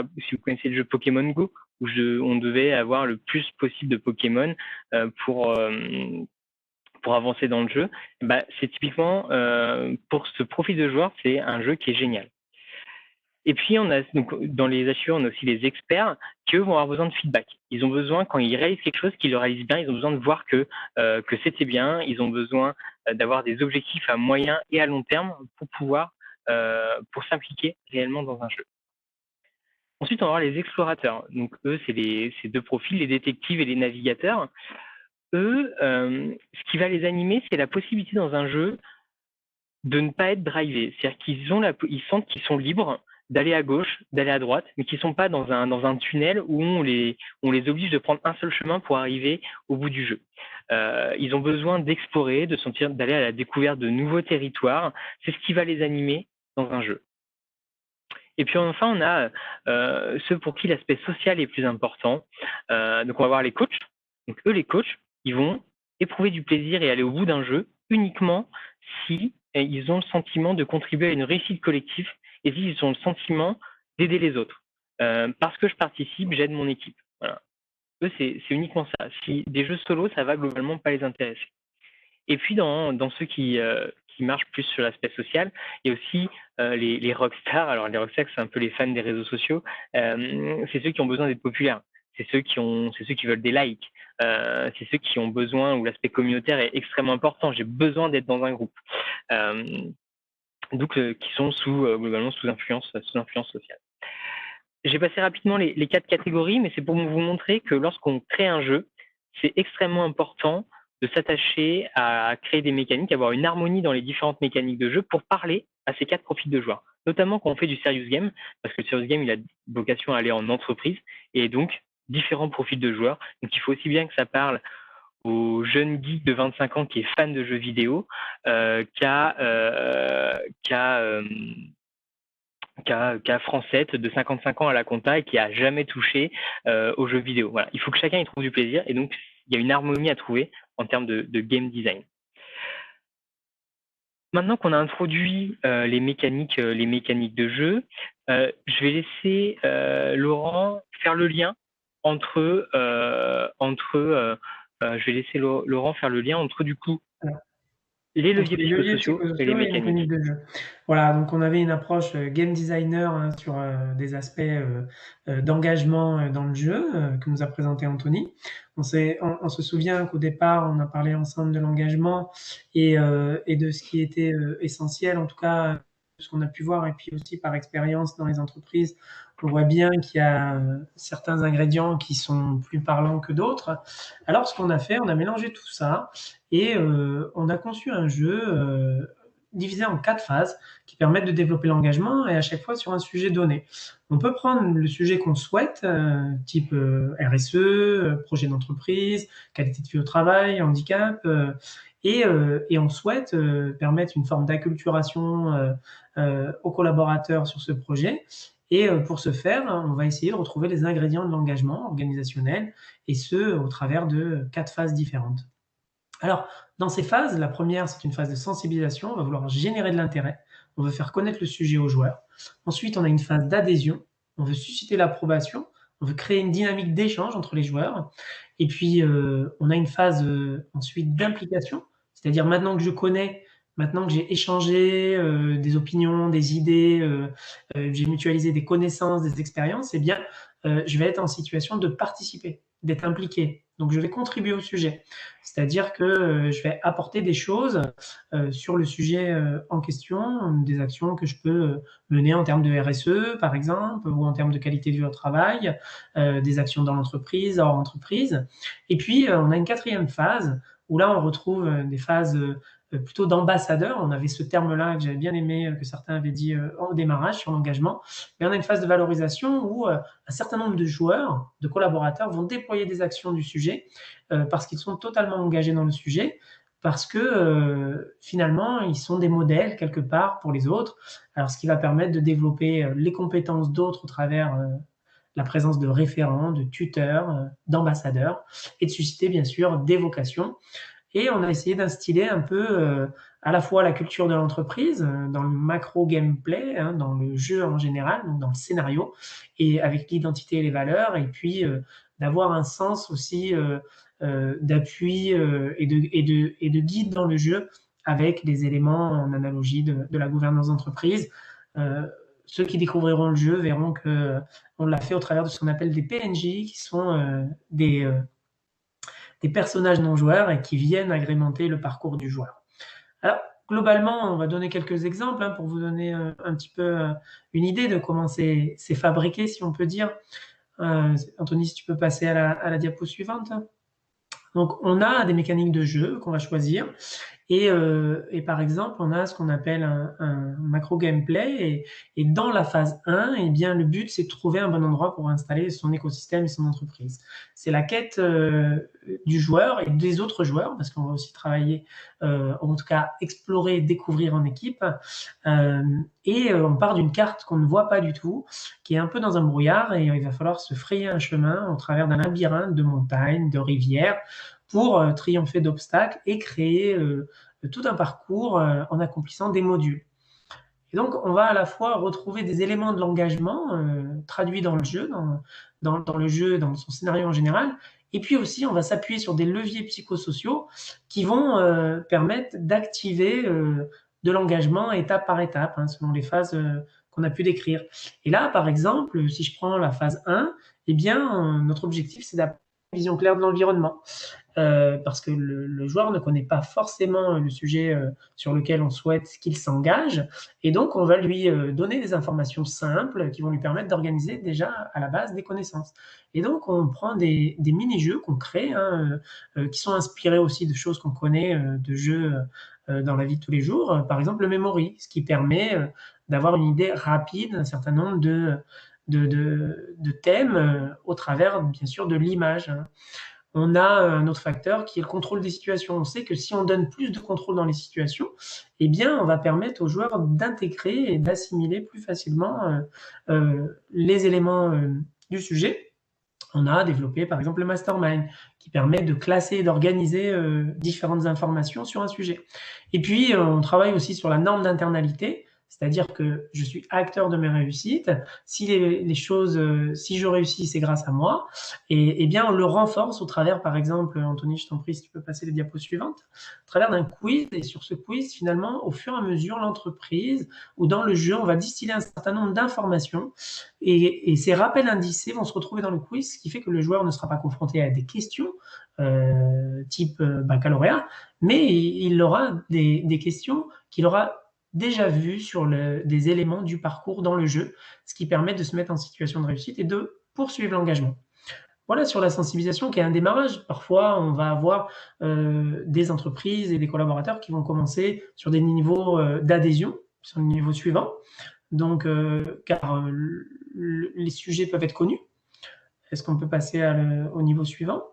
connaissez le jeu Pokémon Go, où on devait avoir le plus possible de Pokémon pour avancer dans le jeu. C'est typiquement, pour ce profil de joueur, c'est un jeu qui est génial. Et puis, donc, dans les assureurs, on a aussi les experts qui, eux, vont avoir besoin de feedback. Ils ont besoin, quand ils réalisent quelque chose, qu'ils le réalisent bien, ils ont besoin de voir que c'était bien. Ils ont besoin d'avoir des objectifs à moyen et à long terme pour s'impliquer réellement dans un jeu. Ensuite, on va avoir les explorateurs. Donc, eux, c'est ces deux profils, les détectives et les navigateurs. Eux, ce qui va les animer, c'est la possibilité dans un jeu de ne pas être drivés. C'est-à-dire qu'ils sentent qu'ils sont libres d'aller à gauche, d'aller à droite, mais qu'ils ne sont pas dans un tunnel où on les oblige de prendre un seul chemin pour arriver au bout du jeu. Ils ont besoin d'explorer, d'aller à la découverte de nouveaux territoires. C'est ce qui va les animer dans un jeu. Et puis enfin, on a ceux pour qui l'aspect social est plus important. Donc on va voir les coachs. Donc eux, les coachs, ils vont éprouver du plaisir et aller au bout d'un jeu uniquement si ils ont le sentiment de contribuer à une réussite collective et s'ils ont le sentiment d'aider les autres. Parce que je participe, j'aide mon équipe. Voilà. Eux, c'est uniquement ça. Si des jeux solo, ça va globalement pas les intéresser. Et puis dans ceux qui marchent plus sur l'aspect social, il y a aussi les rockstars. Alors les rockstars, c'est un peu les fans des réseaux sociaux. C'est ceux qui ont besoin d'être populaires. C'est ceux qui veulent des likes. C'est ceux qui ont besoin, où l'aspect communautaire est extrêmement important. J'ai besoin d'être dans un groupe. Donc qui sont globalement sous influence sociale. J'ai passé rapidement les 4 catégories, mais c'est pour vous montrer que lorsqu'on crée un jeu, c'est extrêmement important de s'attacher à créer des mécaniques, avoir une harmonie dans les différentes mécaniques de jeu pour parler à ces 4 profils de joueurs. Notamment quand on fait du serious game, parce que le serious game, il a vocation à aller en entreprise, et donc différents profils de joueurs. Donc il faut aussi bien que ça parle au jeune geek de 25 ans qui est fan de jeux vidéo, qu'à Francette de 55 ans à la compta et qui a jamais touché aux jeux vidéo. Voilà. Il faut que chacun y trouve du plaisir et donc il y a une harmonie à trouver en termes de game design. Maintenant qu'on a introduit les mécaniques de jeu, je vais laisser Laurent faire le lien entre du coup les leviers psychosociaux et les mécaniques de jeu. Voilà, donc on avait une approche game designer sur des aspects d'engagement dans le jeu que nous a présenté Anthony. On se souvient qu'au départ, on a parlé ensemble de l'engagement et de ce qui était essentiel, en tout cas ce qu'on a pu voir, et puis aussi par expérience dans les entreprises, on voit bien qu'il y a certains ingrédients qui sont plus parlants que d'autres. Alors ce qu'on a fait, on a mélangé tout ça et on a conçu un jeu divisé en 4 phases qui permettent de développer l'engagement et à chaque fois sur un sujet donné. On peut prendre le sujet qu'on souhaite, type RSE, projet d'entreprise, qualité de vie au travail, handicap, et on souhaite permettre une forme d'acculturation aux collaborateurs sur ce projet. Et pour ce faire, on va essayer de retrouver les ingrédients de l'engagement organisationnel, et ce, au travers de 4 phases différentes. Alors, dans ces phases, la première, c'est une phase de sensibilisation. On va vouloir générer de l'intérêt. On veut faire connaître le sujet aux joueurs. Ensuite, on a une phase d'adhésion. On veut susciter l'approbation. On veut créer une dynamique d'échange entre les joueurs. Et puis, on a une phase ensuite d'implication. C'est-à-dire maintenant que je connais, maintenant que j'ai échangé des opinions, des idées, j'ai mutualisé des connaissances, des expériences, eh bien, je vais être en situation de participer, d'être impliqué. Donc, je vais contribuer au sujet. C'est-à-dire que je vais apporter des choses sur le sujet en question, des actions que je peux mener en termes de RSE, par exemple, ou en termes de qualité de vie au travail, des actions dans l'entreprise, hors entreprise. Et puis, on a une 4e phase où là, on retrouve des phases plutôt d'ambassadeur. On avait ce terme-là que j'avais bien aimé, que certains avaient dit au démarrage sur l'engagement. Mais on a une phase de valorisation où un certain nombre de joueurs, de collaborateurs vont déployer des actions du sujet parce qu'ils sont totalement engagés dans le sujet, parce que finalement, ils sont des modèles quelque part pour les autres. Alors, ce qui va permettre de développer les compétences d'autres au travers la présence de référents, de tuteurs, d'ambassadeurs, et de susciter bien sûr des vocations. Et on a essayé d'instiller un peu à la fois la culture de l'entreprise, dans le macro gameplay, hein, dans le jeu en général, donc dans le scénario, et avec l'identité et les valeurs, et puis d'avoir un sens aussi d'appui et de guide dans le jeu avec des éléments en analogie de la gouvernance d'entreprise. Euh, Ceux qui découvriront le jeu verront que on l'a fait au travers de ce qu'on appelle des PNJ, qui sont des personnages non joueurs et qui viennent agrémenter le parcours du joueur. Alors, globalement, on va donner quelques exemples hein, pour vous donner un petit peu une idée de comment c'est fabriqué, si on peut dire. Anthony, si tu peux passer à la diapo suivante. Donc, on a des mécaniques de jeu qu'on va choisir. Et par exemple, on a ce qu'on appelle un macro gameplay. Et dans la phase 1, eh bien, le but, c'est de trouver un bon endroit pour installer son écosystème et son entreprise. C'est la quête du joueur et des autres joueurs, parce qu'on va aussi travailler, en tout cas explorer et découvrir en équipe. On part d'une carte qu'on ne voit pas du tout, qui est un peu dans un brouillard, et il va falloir se frayer un chemin au travers d'un labyrinthe de montagnes, de rivières, pour triompher d'obstacles et créer tout un parcours en accomplissant des modules. Et donc, on va à la fois retrouver des éléments de l'engagement traduits dans le jeu, dans le jeu, dans son scénario en général, et puis aussi, on va s'appuyer sur des leviers psychosociaux qui vont permettre d'activer de l'engagement étape par étape, hein, selon les phases qu'on a pu décrire. Et là, par exemple, si je prends la phase 1, eh bien, notre objectif, c'est d'avoir une vision claire de l'environnement. Parce que le joueur ne connaît pas forcément le sujet sur lequel on souhaite qu'il s'engage. Et donc, on va lui donner des informations simples qui vont lui permettre d'organiser déjà à la base des connaissances. Et donc, on prend des mini-jeux qu'on crée, hein, qui sont inspirés aussi de choses qu'on connaît, de jeux dans la vie de tous les jours. Par exemple, le memory, ce qui permet d'avoir une idée rapide d'un certain nombre de thèmes au travers, bien sûr, de l'image. Hein. On a un autre facteur qui est le contrôle des situations. On sait que si on donne plus de contrôle dans les situations, eh bien, on va permettre aux joueurs d'intégrer et d'assimiler plus facilement les éléments du sujet. On a développé par exemple le mastermind qui permet de classer et d'organiser différentes informations sur un sujet. Et puis, on travaille aussi sur la norme d'internalité, c'est-à-dire que je suis acteur de mes réussites. Si les choses, si je réussis, c'est grâce à moi. Et bien, on le renforce au travers, par exemple, Anthony, je t'en prie, si tu peux passer les diapos suivantes, au travers d'un quiz. Et sur ce quiz, finalement, au fur et à mesure, l'entreprise ou dans le jeu, on va distiller un certain nombre d'informations. Et ces rappels indicés vont se retrouver dans le quiz, ce qui fait que le joueur ne sera pas confronté à des questions type baccalauréat, mais il aura des questions qu'il aura déjà vues sur des éléments du parcours dans le jeu, ce qui permet de se mettre en situation de réussite et de poursuivre l'engagement. Voilà sur la sensibilisation qui est un démarrage. Parfois, on va avoir des entreprises et des collaborateurs qui vont commencer sur des niveaux d'adhésion, sur le niveau suivant. Donc, car les sujets peuvent être connus. Est-ce qu'on peut passer au niveau suivant?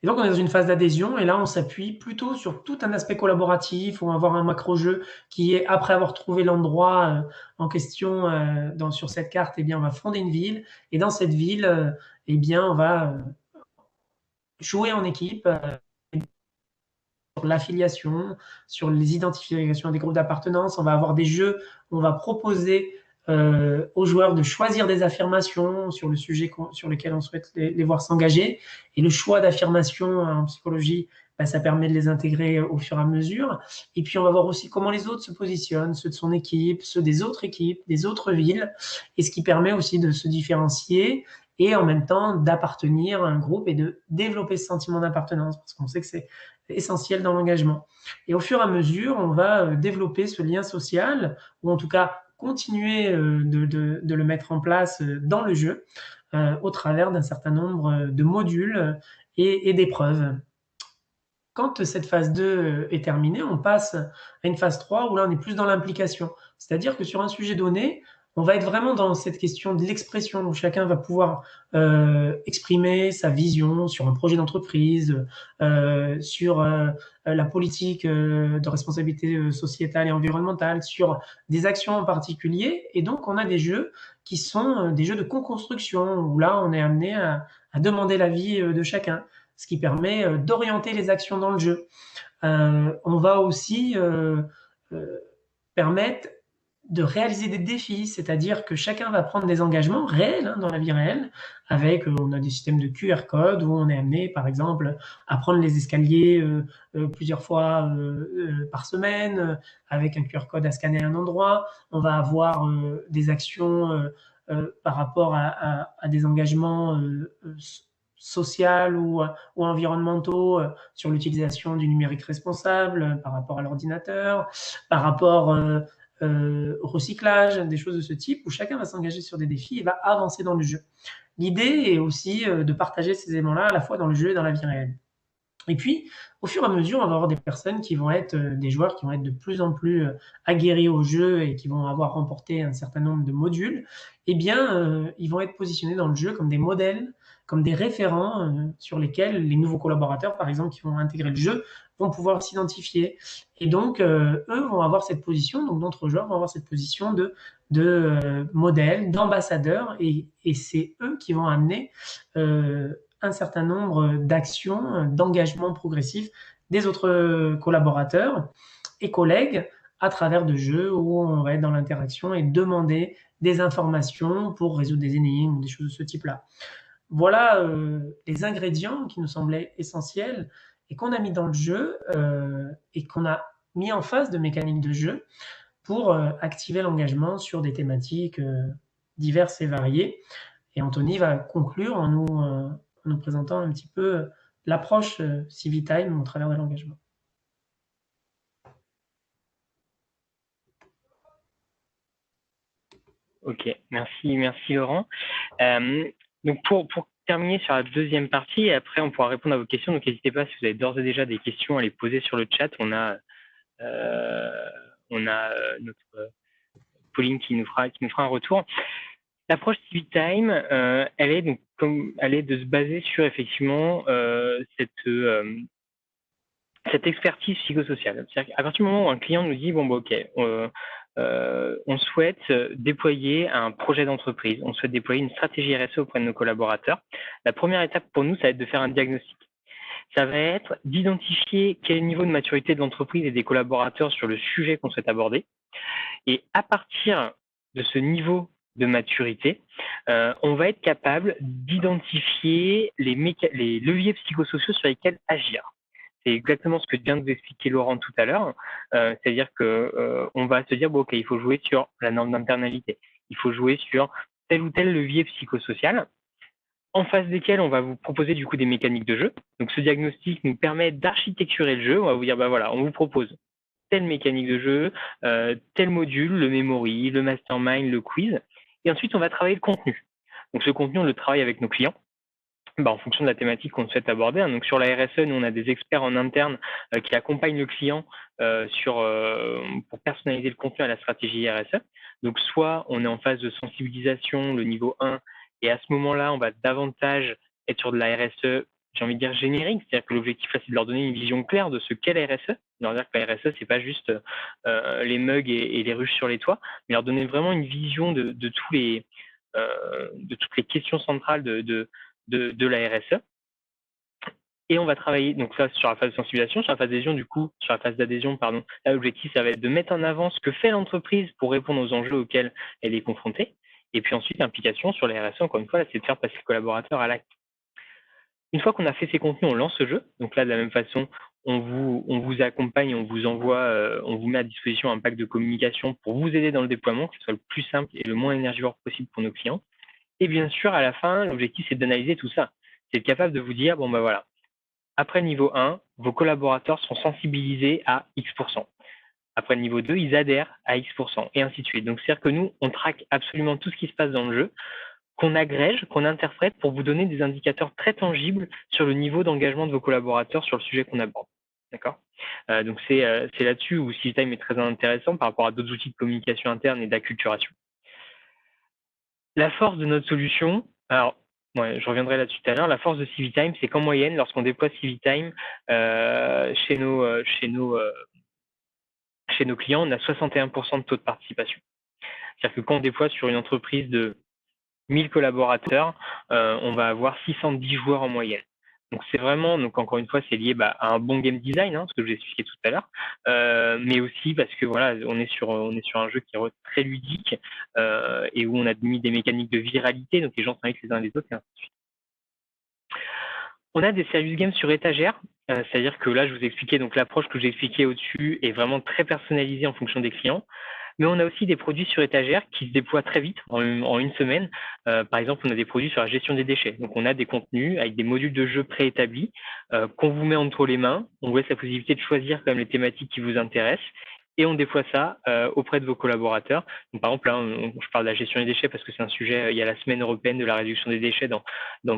Et donc, on est dans une phase d'adhésion et là, on s'appuie plutôt sur tout un aspect collaboratif. On va avoir un macro-jeu qui est, après avoir trouvé l'endroit en question sur cette carte, eh bien, on va fonder une ville. Et dans cette ville, eh bien, on va jouer en équipe sur l'affiliation, sur les identifications des groupes d'appartenance. On va avoir des jeux où on va proposer aux joueurs de choisir des affirmations sur le sujet sur lequel on souhaite les voir s'engager. Et le choix d'affirmations en psychologie, bah, ça permet de les intégrer au fur et à mesure. Et puis, on va voir aussi comment les autres se positionnent, ceux de son équipe, ceux des autres équipes, des autres villes, et ce qui permet aussi de se différencier et en même temps d'appartenir à un groupe et de développer ce sentiment d'appartenance, parce qu'on sait que c'est essentiel dans l'engagement. Et au fur et à mesure, on va développer ce lien social, ou en tout cas continuer de le mettre en place dans le jeu au travers d'un certain nombre de modules et d'épreuves. Quand cette phase 2 est terminée, on passe à une phase 3 où là, on est plus dans l'implication. C'est-à-dire que sur un sujet donné, on va être vraiment dans cette question de l'expression, où chacun va pouvoir exprimer sa vision sur un projet d'entreprise, sur la politique de responsabilité sociétale et environnementale, sur des actions en particulier. Et donc, on a des jeux qui sont des jeux de co-construction, où là, on est amené à demander l'avis de chacun, ce qui permet d'orienter les actions dans le jeu. On va aussi euh, permettre de réaliser des défis, c'est-à-dire que chacun va prendre des engagements réels dans la vie réelle, avec, on a des systèmes de QR code où on est amené, par exemple, à prendre les escaliers plusieurs fois par semaine, avec un QR code à scanner à un endroit. On va avoir des actions par rapport à des engagements sociaux ou environnementaux sur l'utilisation du numérique responsable par rapport à l'ordinateur, par rapport au recyclage, des choses de ce type, où chacun va s'engager sur des défis et va avancer dans le jeu. L'idée est aussi de partager ces éléments-là à la fois dans le jeu et dans la vie réelle. Et puis, au fur et à mesure, on va avoir des personnes qui vont être des joueurs qui vont être de plus en plus aguerris au jeu et qui vont avoir remporté un certain nombre de modules. Eh bien, ils vont être positionnés dans le jeu comme des modèles, comme des référents sur lesquels les nouveaux collaborateurs, par exemple, qui vont intégrer le jeu, vont pouvoir s'identifier. Et donc, eux vont avoir cette position, donc d'autres joueurs vont avoir cette position de modèle, d'ambassadeur, et c'est eux qui vont amener un certain nombre d'actions, d'engagements progressifs des autres collaborateurs et collègues à travers de jeux où on va être dans l'interaction et demander des informations pour résoudre des énigmes ou des choses de ce type-là. Voilà les ingrédients qui nous semblaient essentiels et qu'on a mis dans le jeu et qu'on a mis en face de mécaniques de jeu pour activer l'engagement sur des thématiques diverses et variées. Et Anthony va conclure en nous présentant un petit peu l'approche Civitime au travers de l'engagement. Ok, merci Laurent. Donc pour terminer sur la deuxième partie, et après on pourra répondre à vos questions. Donc n'hésitez pas, si vous avez d'ores et déjà des questions, à les poser sur le chat. On a notre Pauline qui nous fera un retour. L'approche Civitime, elle est donc elle est de se baser sur effectivement cette expertise psychosociale. C'est-à-dire qu'à partir du moment où un client nous dit bon bah, ok, on souhaite déployer un projet d'entreprise, on souhaite déployer une stratégie RSE auprès de nos collaborateurs, la première étape pour nous, ça va être de faire un diagnostic. Ça va être d'identifier quel est le niveau de maturité de l'entreprise et des collaborateurs sur le sujet qu'on souhaite aborder. Et à partir de ce niveau de maturité, on va être capable d'identifier les leviers psychosociaux sur lesquels agir. C'est exactement ce que vient de vous expliquer Laurent tout à l'heure. C'est-à-dire que on va se dire bon, ok, il faut jouer sur la norme d'internalité, il faut jouer sur tel ou tel levier psychosocial, en face desquels on va vous proposer du coup des mécaniques de jeu. Donc ce diagnostic nous permet d'architecturer le jeu. On va vous dire bah voilà, on vous propose telle mécanique de jeu, tel module, le memory, le mastermind, le quiz. Et ensuite, on va travailler le contenu. Donc ce contenu, on le travaille avec nos clients. En fonction de la thématique qu'on souhaite aborder. Donc sur la RSE, nous on a des experts en interne qui accompagnent le client pour personnaliser le contenu à la stratégie RSE. Donc soit on est en phase de sensibilisation, le niveau 1, et à ce moment-là, on va davantage être sur de la RSE, j'ai envie de dire générique, c'est-à-dire que l'objectif là, c'est de leur donner une vision claire de ce qu'est la RSE. Leur dire que la RSE, c'est pas juste les mugs et les ruches sur les toits, mais leur donner vraiment une vision de toutes les questions centrales de la RSE. Et on va travailler donc ça sur la phase de sensibilisation, sur la phase d'adhésion, l'objectif, ça va être de mettre en avant ce que fait l'entreprise pour répondre aux enjeux auxquels elle est confrontée. Et puis ensuite, l'implication sur la RSE, encore une fois, c'est de faire passer le collaborateur à l'acte. Une fois qu'on a fait ces contenus, on lance ce jeu. Donc là, de la même façon, on vous accompagne, on vous envoie, on vous met à disposition un pack de communication pour vous aider dans le déploiement, que ce soit le plus simple et le moins énergivore possible pour nos clients. Et bien sûr, à la fin, l'objectif, c'est d'analyser tout ça. C'est d'être capable de vous dire, bon ben voilà, après le niveau 1, vos collaborateurs sont sensibilisés à X%. Après le niveau 2, ils adhèrent à X%, et ainsi de suite. Donc, c'est-à-dire que nous, on traque absolument tout ce qui se passe dans le jeu, qu'on agrège, qu'on interprète pour vous donner des indicateurs très tangibles sur le niveau d'engagement de vos collaborateurs sur le sujet qu'on aborde. D'accord. Donc c'est là-dessus où Civitime est très intéressant par rapport à d'autres outils de communication interne et d'acculturation. La force de notre solution, alors ouais, je reviendrai là-dessus tout à l'heure, la force de Civitime, c'est qu'en moyenne, lorsqu'on déploie Civitime chez nos clients, on a 61% de taux de participation. C'est-à-dire que quand on déploie sur une entreprise de 1000 collaborateurs, on va avoir 610 joueurs en moyenne. Donc c'est vraiment, donc encore une fois, c'est lié à un bon game design, ce que je vous ai expliqué tout à l'heure, mais aussi parce que voilà, on est sur un jeu qui est très ludique et où on a mis des mécaniques de viralité, donc les gens s'invitent les uns les autres et ainsi de suite. On a des serious games sur étagère, c'est-à-dire que là, je vous expliquais, donc l'approche que j'ai expliquée au-dessus est vraiment très personnalisée en fonction des clients. Mais on a aussi des produits sur étagère qui se déploient très vite, en une semaine. Par exemple, on a des produits sur la gestion des déchets. Donc, on a des contenus avec des modules de jeu préétablis qu'on vous met entre les mains. On vous laisse la possibilité de choisir quand même les thématiques qui vous intéressent et on déploie ça auprès de vos collaborateurs. Donc, par exemple, là, je parle de la gestion des déchets parce que c'est un sujet, il y a la semaine européenne de la réduction des déchets dans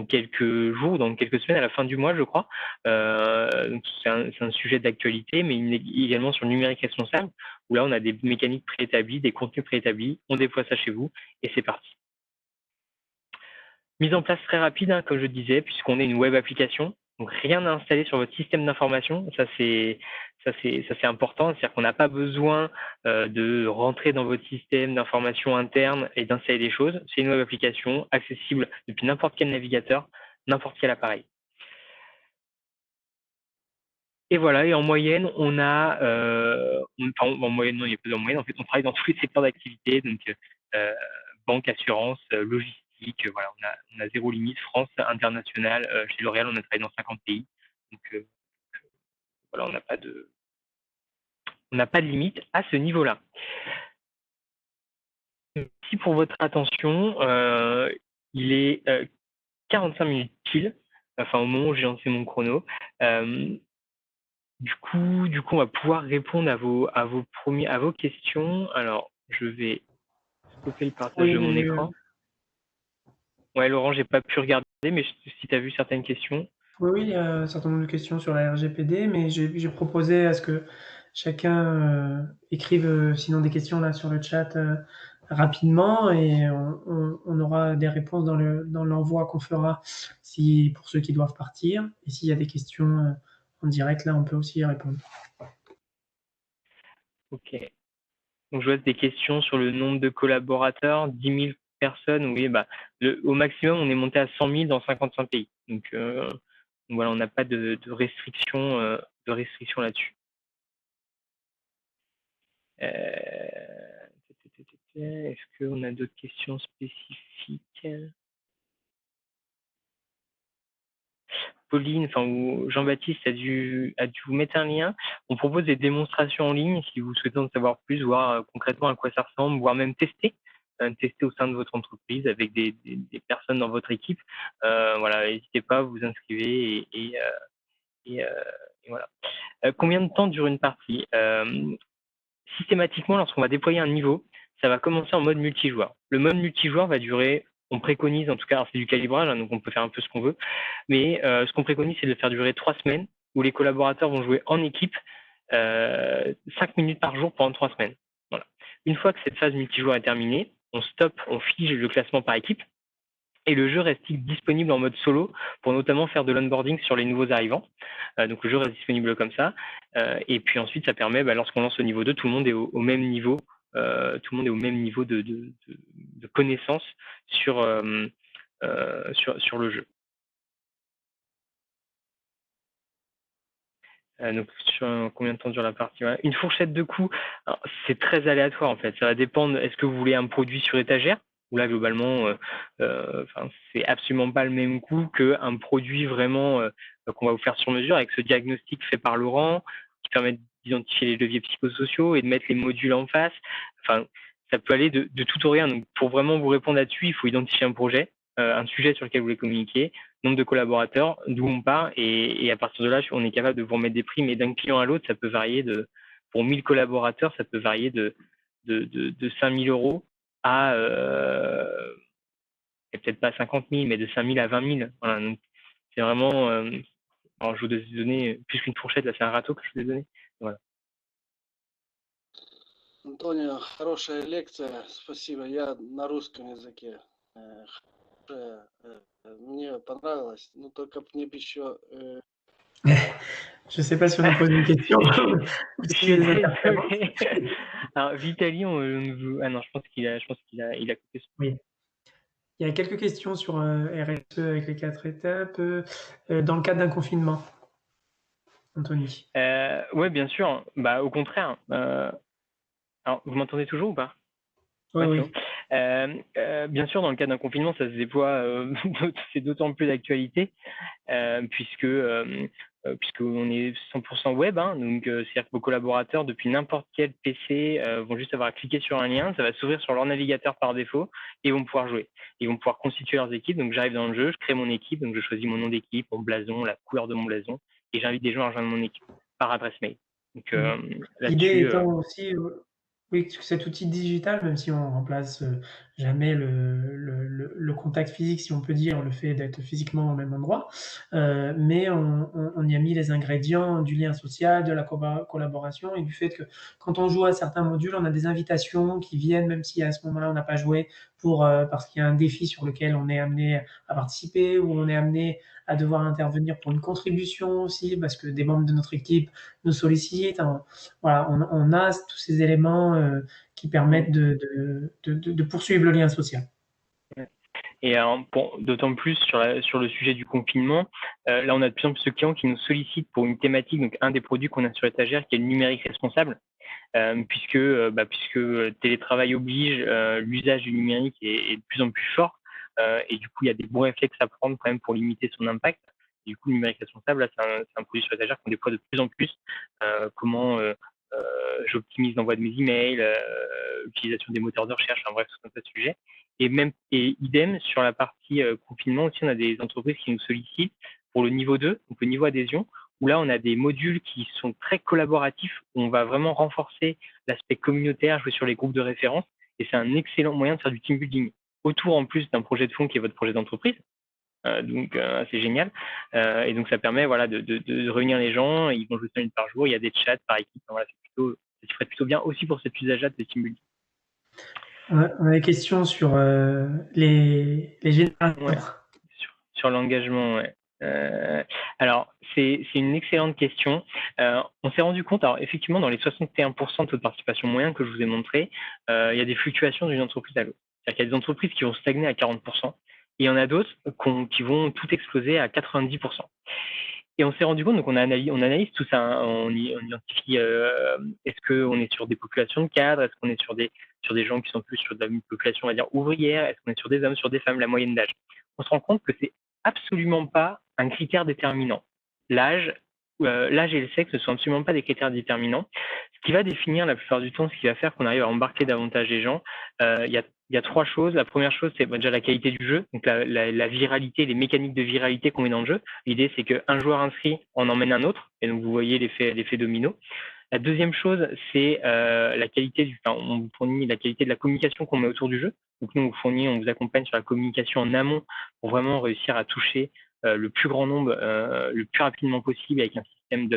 quelques jours, dans quelques semaines, à la fin du mois, je crois. C'est un sujet d'actualité, mais également sur le numérique responsable, où là, on a des mécaniques préétablies, des contenus préétablis, on déploie ça chez vous et c'est parti. Mise en place très rapide, comme je disais, puisqu'on est une web application. Donc, rien à installer sur votre système d'information. Ça, c'est important. C'est-à-dire qu'on n'a pas besoin de rentrer dans votre système d'information interne et d'installer des choses. C'est une web application accessible depuis n'importe quel navigateur, n'importe quel appareil. Et voilà, et en moyenne, on a, en moyenne, non, il n'y a pas de moyenne, en fait, on travaille dans tous les secteurs d'activité, donc banque, assurance, logistique, voilà, on a zéro limite, France, international, chez L'Oréal, on a travaillé dans 50 pays, donc voilà, on n'a pas de limite à ce niveau-là. Merci pour votre attention, il est 45 minutes pile, enfin au moment où j'ai lancé mon chrono. Du coup, on va pouvoir répondre à vos questions. Alors, je vais stopper le partage de mon écran. Ouais, Laurent, j'ai pas pu regarder, mais si tu as vu certaines questions. Oui, il y a un certain nombre de questions sur la RGPD, mais j'ai proposé à ce que chacun écrive sinon des questions là sur le chat rapidement et on aura des réponses dans l'envoi qu'on fera pour ceux qui doivent partir. Et s'il y a des questions en direct, là, on peut aussi y répondre. Ok. Donc, je vois des questions sur le nombre de collaborateurs, 10 000 personnes. Oui, au maximum, on est monté à 100 000 dans 55 pays. Donc voilà, on n'a pas de restrictions là-dessus. Est-ce qu'on a d'autres questions spécifiques? Pauline, ou Jean-Baptiste a dû vous mettre un lien. On propose des démonstrations en ligne si vous souhaitez en savoir plus, voir concrètement à quoi ça ressemble, voire même tester au sein de votre entreprise avec des personnes dans votre équipe. Voilà, n'hésitez pas, vous inscrivez et voilà. Combien de temps dure une partie? Systématiquement, lorsqu'on va déployer un niveau, ça va commencer en mode multijoueur. Le mode multijoueur va durer, on préconise en tout cas, c'est du calibrage, donc on peut faire un peu ce qu'on veut, mais ce qu'on préconise, c'est de le faire durer 3 semaines, où les collaborateurs vont jouer en équipe 5 minutes par jour pendant 3 semaines. Voilà. Une fois que cette phase multijoueur est terminée, on stoppe, on fige le classement par équipe, et le jeu reste disponible en mode solo pour notamment faire de l'onboarding sur les nouveaux arrivants. Donc le jeu reste disponible comme ça. Et puis ensuite, ça permet, lorsqu'on lance au niveau 2, tout le monde est au même niveau. Tout le monde est au même niveau de connaissance sur le jeu. Donc sur combien de temps dure la partie? Voilà. Une fourchette de coût, c'est très aléatoire en fait. Ça va dépendre, est-ce que vous voulez un produit sur étagère? Où là, globalement, c'est absolument pas le même coût qu'un produit vraiment qu'on va vous faire sur mesure avec ce diagnostic fait par Laurent qui permet d'identifier les leviers psychosociaux et de mettre les modules en face. Enfin, ça peut aller de tout au rien. Donc, pour vraiment vous répondre là-dessus, il faut identifier un projet, un sujet sur lequel vous voulez communiquer, nombre de collaborateurs, d'où on part, et à partir de là, on est capable de vous remettre des prix, mais d'un client à l'autre, ça peut varier pour 1000 collaborateurs, ça peut varier de 5 000 euros à, peut-être pas 50 000, mais de 5 000 à 20 000. Voilà, donc c'est vraiment, Alors, je vous donner plus qu'une fourchette, là, c'est un râteau que je vous ai donné. Voilà. Антонио, хорошая лекция, спасибо. Я на русском языке. Мне понравилось, но только мне бы еще... Je ne sais pas si on nous pose une question. Je suis désolé. Alors, Vitaly, ah non, je pense qu'il a coupé son... Oui. Il y a quelques questions sur RSE avec les 4 étapes dans le cadre d'un confinement. Anthony. Ouais, bien sûr. Bah, au contraire. Alors, vous m'entendez toujours ou pas? Oui, Ouais, oui. bien sûr, dans le cadre d'un confinement, ça se déploie, c'est d'autant plus d'actualité, puisqu'on est 100% web, hein, donc c'est-à-dire que vos collaborateurs, depuis n'importe quel PC, vont juste avoir à cliquer sur un lien, ça va s'ouvrir sur leur navigateur par défaut, et ils vont pouvoir jouer. Ils vont pouvoir constituer leurs équipes, donc j'arrive dans le jeu, je crée mon équipe, donc je choisis mon nom d'équipe, mon blason, la couleur de mon blason, et j'invite des gens à rejoindre mon équipe par adresse mail. Donc L'idée là-dessus... étant aussi oui, que cet outil digital, même si on remplace jamais le contact physique, si on peut dire, le fait d'être physiquement au même endroit, mais on y a mis les ingrédients du lien social, de la collaboration et du fait que quand on joue à certains modules, on a des invitations qui viennent, même si à ce moment-là on n'a pas joué, parce qu'il y a un défi sur lequel on est amené à participer ou on est amené à devoir intervenir pour une contribution aussi, parce que des membres de notre équipe nous sollicitent. Voilà, on a tous ces éléments qui permettent de poursuivre le lien social. Et d'autant plus sur le sujet du confinement, là on a de plus en plus de clients qui nous sollicitent pour une thématique, donc un des produits qu'on a sur étagère qui est le numérique responsable, puisque télétravail oblige, l'usage du numérique est de plus en plus fort, et du coup il y a des bons réflexes à prendre quand même pour limiter son impact. Et du coup, le numérique responsable, là, c'est un produit sur étagère qu'on déploie de plus en plus. Comment j'optimise l'envoi de mes emails, l'utilisation des moteurs de recherche, enfin bref, tout un tas de sujets. Et idem, sur la partie confinement aussi, on a des entreprises qui nous sollicitent pour le niveau 2, donc le niveau adhésion, où là, on a des modules qui sont très collaboratifs, où on va vraiment renforcer l'aspect communautaire, jouer sur les groupes de référence, et c'est un excellent moyen de faire du team building autour en plus d'un projet de fond qui est votre projet d'entreprise. Donc c'est génial, et donc ça permet voilà de réunir les gens, ils vont jouer 5 minutes par jour, il y a des chats par équipe, voilà, ça se ferait plutôt bien aussi pour cet usage-là de team building. On a des questions sur les générations. Ouais, sur l'engagement, ouais. Alors, c'est une excellente question. On s'est rendu compte, alors effectivement, dans les 61% de taux de participation moyen que je vous ai montré, il y a des fluctuations d'une entreprise à l'autre. C'est-à-dire qu'il y a des entreprises qui vont stagner à 40%, et il y en a d'autres qui vont tout exploser à 90%. Et on s'est rendu compte, donc on analyse tout ça, hein, on identifie est-ce qu'on est sur des populations de cadres, est-ce qu'on est sur des gens qui sont plus sur de la population, on va dire, ouvrière, est-ce qu'on est sur des hommes, sur des femmes, la moyenne d'âge. On se rend compte que c'est absolument pas un critère déterminant. L'âge et le sexe ne sont absolument pas des critères déterminants. Ce qui va définir la plupart du temps, ce qui va faire qu'on arrive à embarquer davantage les gens, il y a 3 choses. La première chose, c'est déjà la qualité du jeu, donc la viralité, les mécaniques de viralité qu'on met dans le jeu. L'idée, c'est qu'un joueur inscrit en emmène un autre, et donc vous voyez l'effet domino. La deuxième chose, c'est la qualité on vous fournit la qualité de la communication qu'on met autour du jeu. Donc nous, on vous accompagne sur la communication en amont pour vraiment réussir à toucher le plus grand nombre le plus rapidement possible avec un système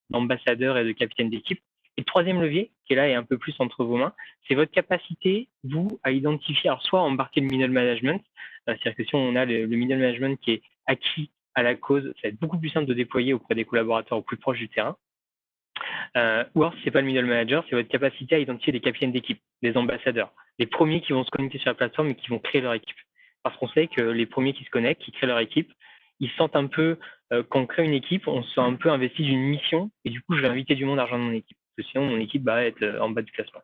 d'ambassadeurs et de capitaines d'équipe. Et le troisième levier, qui est là et un peu plus entre vos mains, c'est votre capacité, vous, à identifier, alors soit embarquer le middle management, c'est-à-dire que si on a le middle management qui est acquis à la cause, ça va être beaucoup plus simple de déployer auprès des collaborateurs au plus proche du terrain. Ou alors, si c'est pas le middle manager, c'est votre capacité à identifier des capitaines d'équipe, des ambassadeurs, les premiers qui vont se connecter sur la plateforme et qui vont créer leur équipe. Parce qu'on sait que les premiers qui se connectent, qui créent leur équipe, ils sentent un peu, quand on crée une équipe, on se sent un peu investi d'une mission, et du coup, je vais inviter du monde à rejoindre mon équipe. Parce que sinon, mon équipe va être en bas du classement.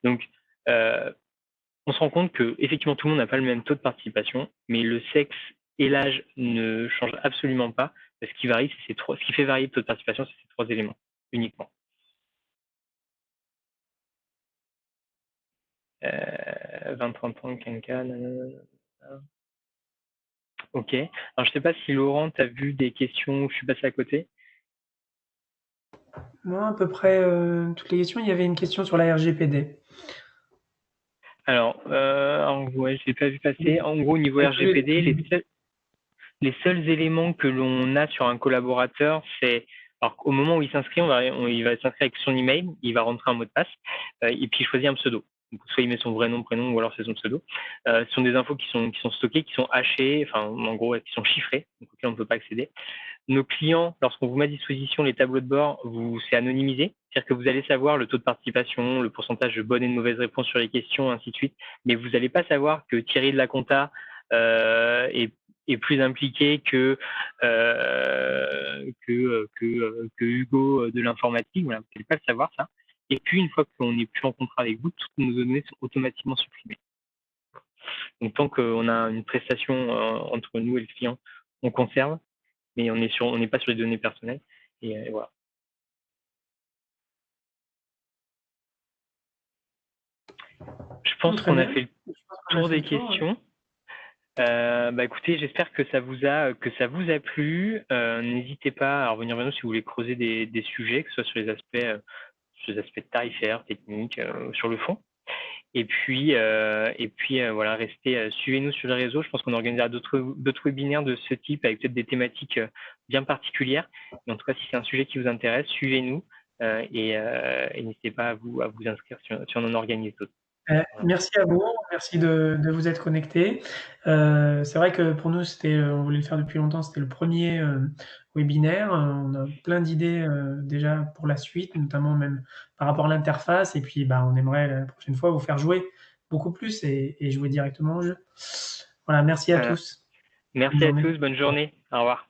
Donc, on se rend compte que effectivement tout le monde n'a pas le même taux de participation, mais le sexe et l'âge ne changent absolument pas. Ce qui varie, ce qui fait varier le taux de participation, c'est ces 3 éléments uniquement. 20, 30 ans, 15K, nanana. Ok. Alors, je sais pas si Laurent, tu as vu des questions où je suis passé à côté. Moi, à peu près toutes les questions. Il y avait une question sur la RGPD. Alors, ouais, je l'ai pas vu passer. En gros, au niveau RGPD, Les seuls éléments que l'on a sur un collaborateur, c'est alors au moment où il s'inscrit, il va s'inscrire avec son email, il va rentrer un mot de passe et puis il choisit un pseudo. Donc, soit il met son vrai nom, prénom, ou alors c'est son pseudo. Ce sont des infos qui sont stockées, qui sont hachées, enfin en gros qui sont chiffrées, donc auxquelles on ne peut pas accéder. Nos clients, lorsqu'on vous met à disposition les tableaux de bord, c'est anonymisé, c'est-à-dire que vous allez savoir le taux de participation, le pourcentage de bonnes et de mauvaises réponses sur les questions, ainsi de suite, mais vous n'allez pas savoir que Thierry de la compta est plus impliqué que Hugo de l'informatique. Voilà, vous n'allez pas le savoir ça. Et puis une fois qu'on n'est plus en contrat avec vous, toutes nos données sont automatiquement supprimées. Donc tant qu'on a une prestation entre nous et le client, on conserve, mais on n'est pas sur les données personnelles. Et voilà. Je pense qu'on a fait le tour des questions. Écoutez, j'espère que ça vous a plu. N'hésitez pas à revenir vers nous si vous voulez creuser des sujets, que ce soit sur les aspects tarifaires, techniques, sur le fond. Et puis voilà, suivez-nous sur les réseaux. Je pense qu'on organisera d'autres webinaires de ce type avec peut-être des thématiques bien particulières. Mais en tout cas, si c'est un sujet qui vous intéresse, suivez-nous et n'hésitez pas à vous inscrire si on en organise d'autres. Merci à vous, merci de vous être connectés. C'est vrai que pour nous, on voulait le faire depuis longtemps, c'était le premier webinaire. On a plein d'idées déjà pour la suite, notamment même par rapport à l'interface. Et puis, on aimerait la prochaine fois vous faire jouer beaucoup plus et jouer directement au jeu. Voilà, merci à tous. Merci à tous, bonne journée. Au revoir.